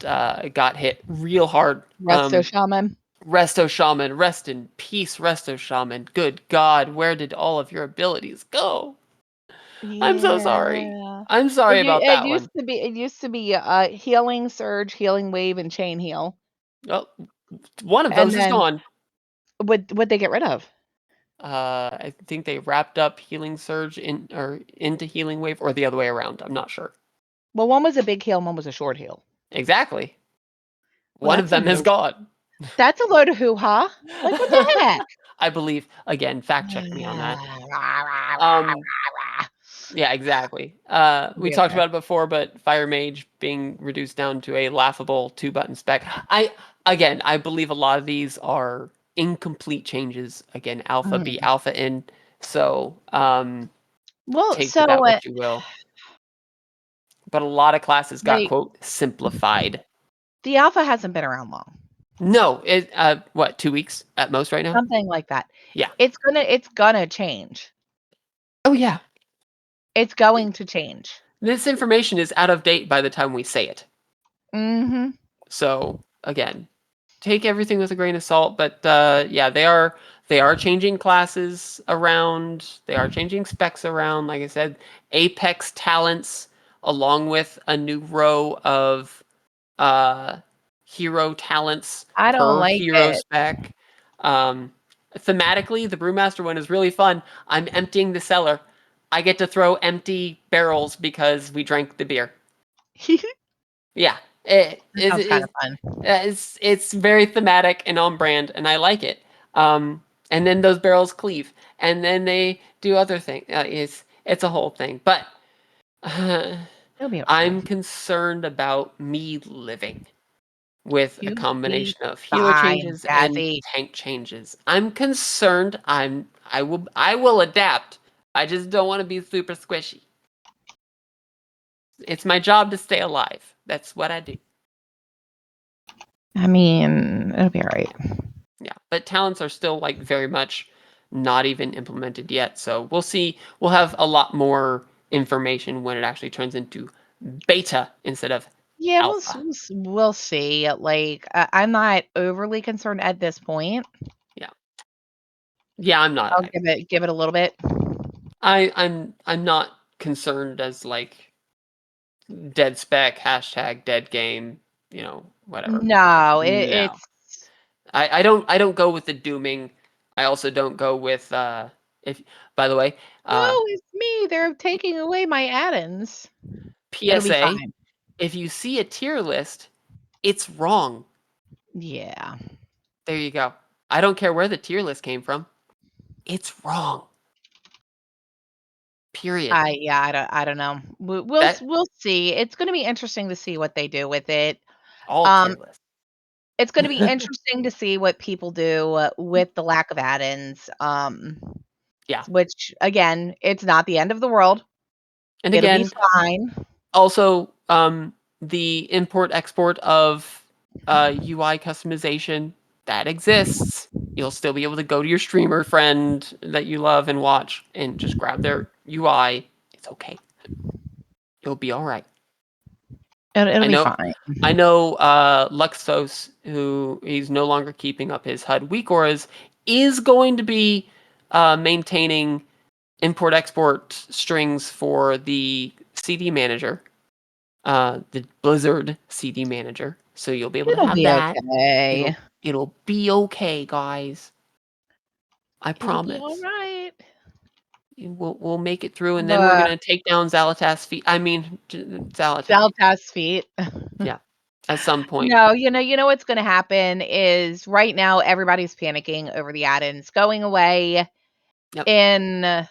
got hit real hard. Resto shaman. Resto Shaman, rest in peace, Resto Shaman. Good God, where did all of your abilities go? I'm so sorry. Yeah. I'm sorry about It that used one. to be healing surge, healing wave, and chain heal. Oh, one of And those is then gone. what they get rid of? I think they wrapped up Healing Surge into Healing Wave, or the other way around. I'm not sure. Well, one was a big heal, and one was a short heal. Exactly. Well, One of them is gone. that's a load of hoo-ha. Like, what the heck? I believe, again, fact check me on that. Um, yeah, exactly. It'll We be talked okay. about it before, but Fire Mage being reduced down to a laughable 2-button spec. I believe a lot of these are incomplete changes. Again, alpha be Mhm. alpha in. So, Well, take with so, that what you will. But a lot of classes got, like, quote, simplified. the alpha hasn't been around long. No, what, 2 weeks at most right now? Something like that. Yeah. It's gonna change. Oh, yeah. It's going to change. This information is out of date by the time we say it. Mhm. So, again, take everything with a grain of salt, but, yeah, they are changing classes around, they are changing specs around, like I said, Apex talents, along with a new row of uh, hero talents I don't per like hero it. spec. Um, Thematically, the Brewmaster one is really fun. I'm emptying the cellar. I get to throw empty barrels because we drank the beer. Yeah, it That is. sounds kinda fun. It's very thematic and on brand, and I like it. And then those barrels cleave, and then they do other things. It's a whole thing, but It'll be okay. I'm concerned about me living with a You'll be combination of healer fine, changes and Jazzy. tank changes. I'm concerned. I will adapt. I just don't want to be super squishy. It's my job to stay alive. That's what I do. I mean, it'll be alright. Yeah, but talents are still like very much not even implemented yet. So we'll see. We'll have a lot more information when it actually turns into beta instead of Yeah, alpha. we'll see. Like, I'm not overly concerned at this point. Yeah. Yeah, I'm not I'll either. give it a little bit. I'm not concerned as like dead spec, hashtag dead game, whatever. No, No. it's I don't go with the dooming. I also don't go with if by the way, uh "Oh, it's me, they're taking away my add-ins." It'll be PSA, fine. if you see a tier list, it's wrong. Yeah. There you go. I don't care where the tier list came from. It's wrong. Period. I don't know. That We'll see. It's gonna be interesting to see what they do with it. all tier Um, lists. it's gonna be interesting to see what people do, with the lack of add-ins, Yeah. which, again, it's not the end of the world. And It'll be again, fine. also, the import export of UI customization that exists. You'll still be able to go to your streamer friend that you love and watch and just grab their UI. It's okay. It'll be all right. It'll I be know. fine. I know. Luxos, who he's no longer keeping up his HUD weak auras, is going to be maintaining import export strings for the CD manager, the Blizzard CD manager. So you'll be able to It'll have be that. okay. It'll be okay, guys. I It'll be promise. alright. We'll make it through, and then we're But gonna take down Zalatas feet. I mean, Zalatai. Zelda's feet. Yeah, at some point. No, you know what's gonna happen is right now everybody's panicking over the add-ins going away. Yep. In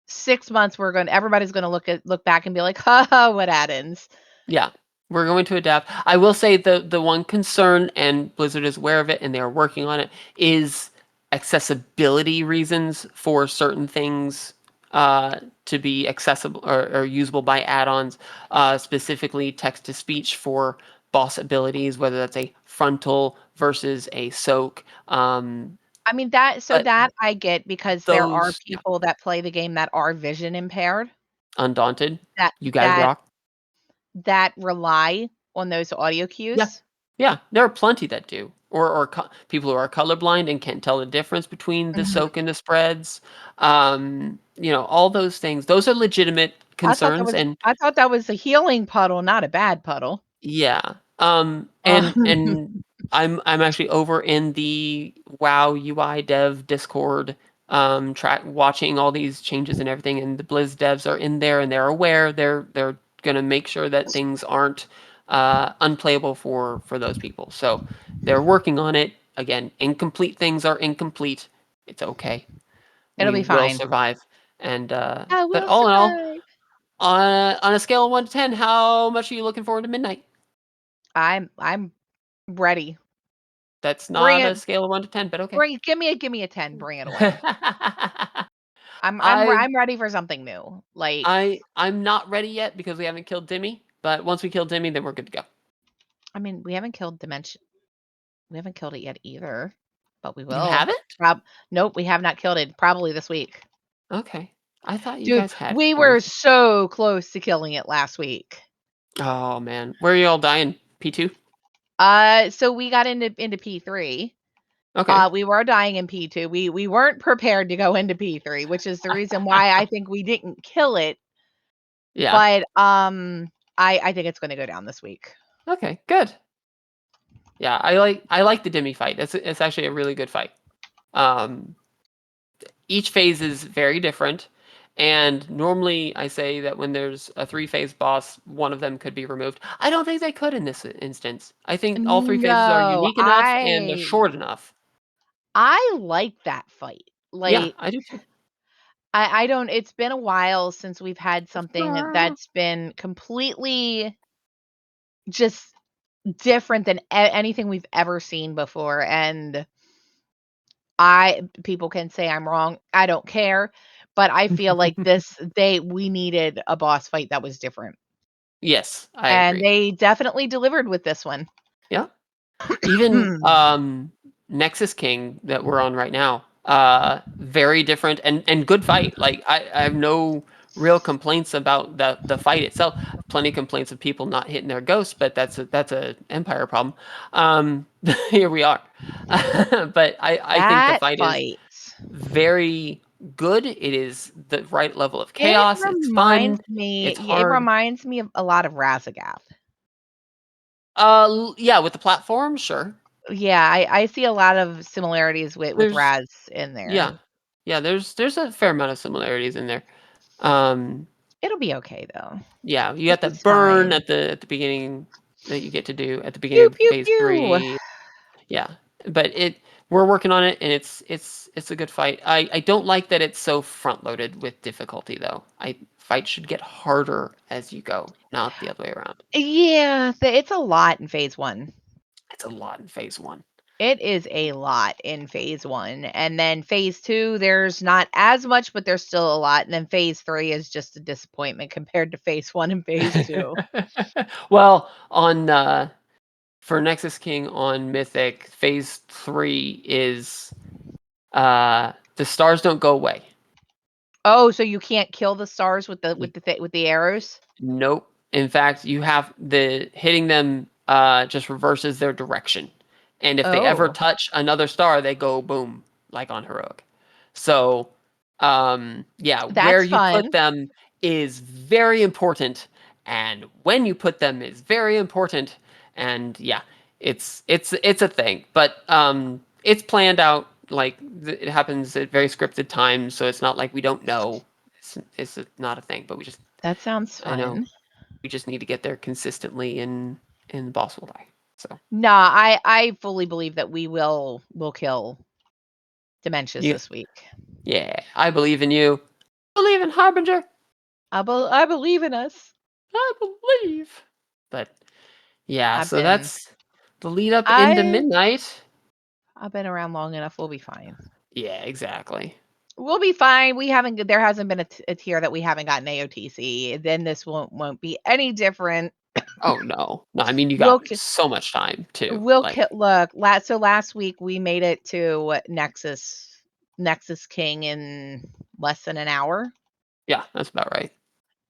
6 months, everybody's gonna look back and be like, "Ha ha, what add-ins." Yeah, we're going to adapt. I will say the one concern, and Blizzard is aware of it, and they are working on it, is accessibility reasons for certain things to be accessible or usable by add-ons, specifically text to speech for boss abilities, whether that's a frontal versus a soak. I mean, But that I get because there are those, yeah, people that play the game that are vision impaired Undaunted, that you guys that rock. that rely on those audio Yeah, cues. yeah, there are plenty that do. people who are colorblind and can't tell the difference between the Mhm. soak and the spreads. All those things. Those are legitimate concerns, and I thought that was a healing puddle, not a bad puddle. yeah. Oh. And I'm actually over in the WoW UI dev Discord, track watching all these changes and everything, and the Blizz devs are in there and they're aware. They're gonna make sure that things aren't unplayable for those people. So they're working on it. Again, incomplete things are incomplete. It's okay. It'll We be will fine. survive. And I but will all in all, survive. on a scale of 1 to 10, how much are you looking forward to midnight? I'm ready. That's Bring not it a scale of 1 to 10, but okay. give me a 10, bring it away. I I'm ready for something new. Like, I'm not ready yet because we haven't killed Dimmy, but once we kill Dimmy, then we're good to go. I mean, we haven't killed it yet either, but we You will. haven't? Prob Nope, we have not killed it, probably this week. Okay. I thought you Dude, guys had for we some were reason. so close to killing it last week. Oh, man. Where are you all dying? P2? So we got into P3. Okay. We were dying in P2. We weren't prepared to go into P3, which is the reason why I think we didn't kill it, Yeah. but, I think it's gonna go down this week. Okay, good. Yeah, I like the Dimmy fight. It's actually a really good fight. Um Each phase is very different. And normally I say that when there's a three-phase boss, one of them could be removed. I don't think they could in this instance. I think all three phases are No, unique enough and they're short enough. I like that fight. Yeah, Like, I do too. I don't it's been a while since we've had something that's been completely just different than anything we've ever seen before, and I people can say I'm wrong, I don't care, but I feel like we needed a boss fight that was different, Yes, I and agree. they definitely delivered with this one. Yeah. Even, Hmm. Nexus King that we're on right now, very different and good fight. Like, I have no real complaints about the fight itself. Plenty of complaints of people not hitting their ghosts, but that's a Empire problem. Here we are. But I think the That fight is fight, very good. It is the right level of it chaos. It's fun. It's it hard. reminds me of a lot of Razagath. Yeah, with the platform, sure. Yeah, I see a lot of similarities with There's Raz in there. Yeah. Yeah, there's a fair amount of similarities in there. Um, It'll be okay though. yeah, you got This that is burn fine. at the beginning that you get to do at the beginning Pew of pew phase pew. 3. Yeah. But we're working on it and it's a good fight. I don't like that it's so front loaded with difficulty though. I Fight should get harder as you go, not the other way around. Yeah, it's a lot in phase 1. It's a lot in phase 1. It is a lot in phase 1, and then phase 2, there's not as much, but there's still a lot, and then phase 3 is just a disappointment compared to phase 1 and phase 2. Well, on for Nexus King on Mythic, phase 3 is the stars don't go away. Oh, so you can't kill the stars Y with the arrows? Nope. In fact, you have the hitting them, just reverses their direction, and if they ever Oh, touch another star, they go boom, like on Heroic. So, yeah, where that's you put fun. them is very important, and when you put them is very important, and yeah, it's a thing, but, it's planned out, like, it happens at very scripted times, so it's not like we don't know. It's not a thing, but we just That sounds I know. fun. We just need to get there consistently and the boss will die. So, Nah, I fully believe that will kill Dementias you this week. yeah, I believe in you. Believe in Harbinger. I believe in us. I believe. But yeah, I've so been that's the lead up into I midnight. I've been around long enough, we'll be fine. Yeah, exactly. We'll be fine. We haven't there hasn't been a tier that we haven't gotten AOTC. Then this won't be any different. Oh no. No, I mean you got We'll ki so much time too. we'll Like, ki look, last week we made it to Nexus King in less than an hour. yeah, that's about right.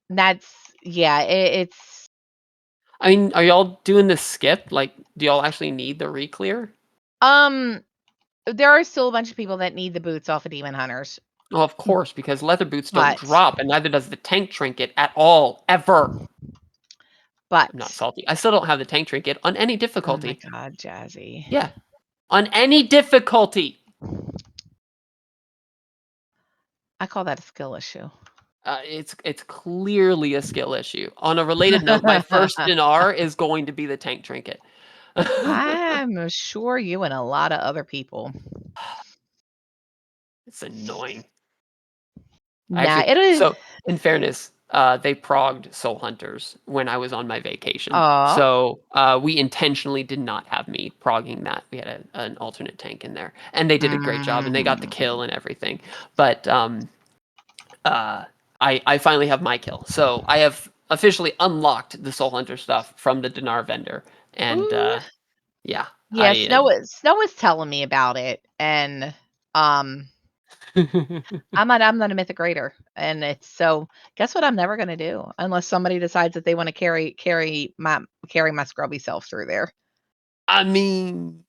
That's yeah, it's I mean, are y'all doing this skip? Like, do y'all actually need the re-clear? Um, there are still a bunch of people that need the boots off of demon hunters, Well, of course, because leather boots don't but drop, and neither does the tank trinket at all, ever. I'm not but salty. I still don't have the tank trinket on any oh my difficulty. god, Jazzy. Yeah, on any difficulty. I call that a skill issue. It's clearly a skill issue. On a related note, my first dinar is going to be the tank trinket. I'm sure you and a lot of other people. It's annoying. Nah, Actually, it is. so in fairness, they progged Soul Hunters when I was on my vacation. Aw. So we intentionally did not have me progging that. We had an alternate tank in there, and they did a great job, and they got the Mm. kill and everything. But uh, I finally have my kill, so I have officially unlocked the Soul Hunter stuff from the Dinar vendor, and Ooh. yeah, Yeah, I. Snow was telling me about it, and, um, I'm not a mythic raider, and it's so guess what I'm never gonna do unless somebody decides that they wanna carry my scrubby self through there. I mean,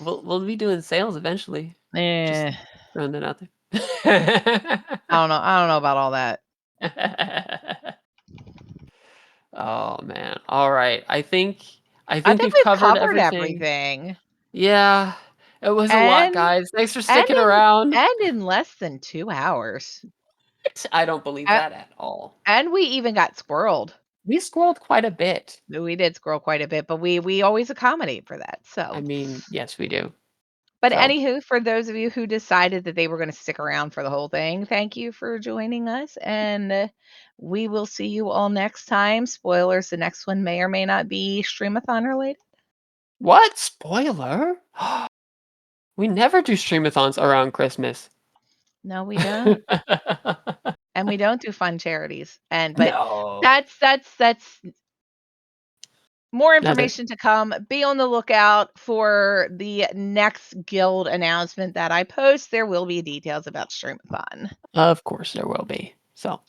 we'll be doing sales eventually. Just Eh, throwing that out there. I don't know about all that. Oh, man. Alright. I I think think we've we've covered covered everything. everything, Yeah. It was a lot, and guys. Thanks for and sticking in around. and in less than 2 hours. I don't believe A that at all. and we even got squirreled. We scrolled quite a bit. We did squirrel quite a bit, but we always accommodate for that, I so mean, yes, we do. but So, anywho, for those of you who decided that they were gonna stick around for the whole thing, thank you for joining us, and, we will see you all next time. Spoilers, the next one may or may not be Streamathon related. what? Spoiler? We never do streamathons around Christmas. No, we don't, and we don't do fun charities, and but No. that's more Neither. information to come. Be on the lookout for the next guild announcement that I post. There will be details about Streamathon. Of course there will be. So,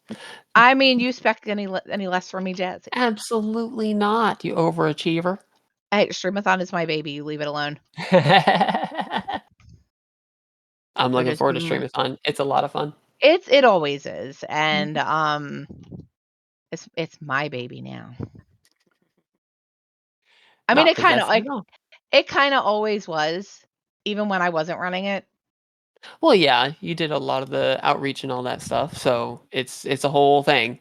I mean, you expect any less from me, Jazzy. absolutely not, you overachiever. Hey, Streamathon is my baby, you leave it alone. I'm It looking is forward to Streamathon. It's a lot of fun. it always is, and, Mhm. it's my baby now. I mean, Not possessive at all. it kinda always was, even when I wasn't running it. Well, yeah, you did a lot of the outreach and all that stuff, so it's a whole thing.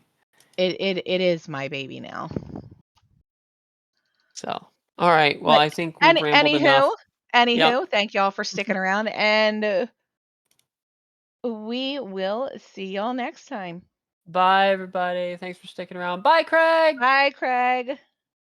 It is my baby now. So, alright, well, But I think we've rambled enough. Yep. thank y'all for sticking around, and, we will see y'all next time. Bye, everybody. Thanks for sticking around. Bye, Craig! Bye, Craig.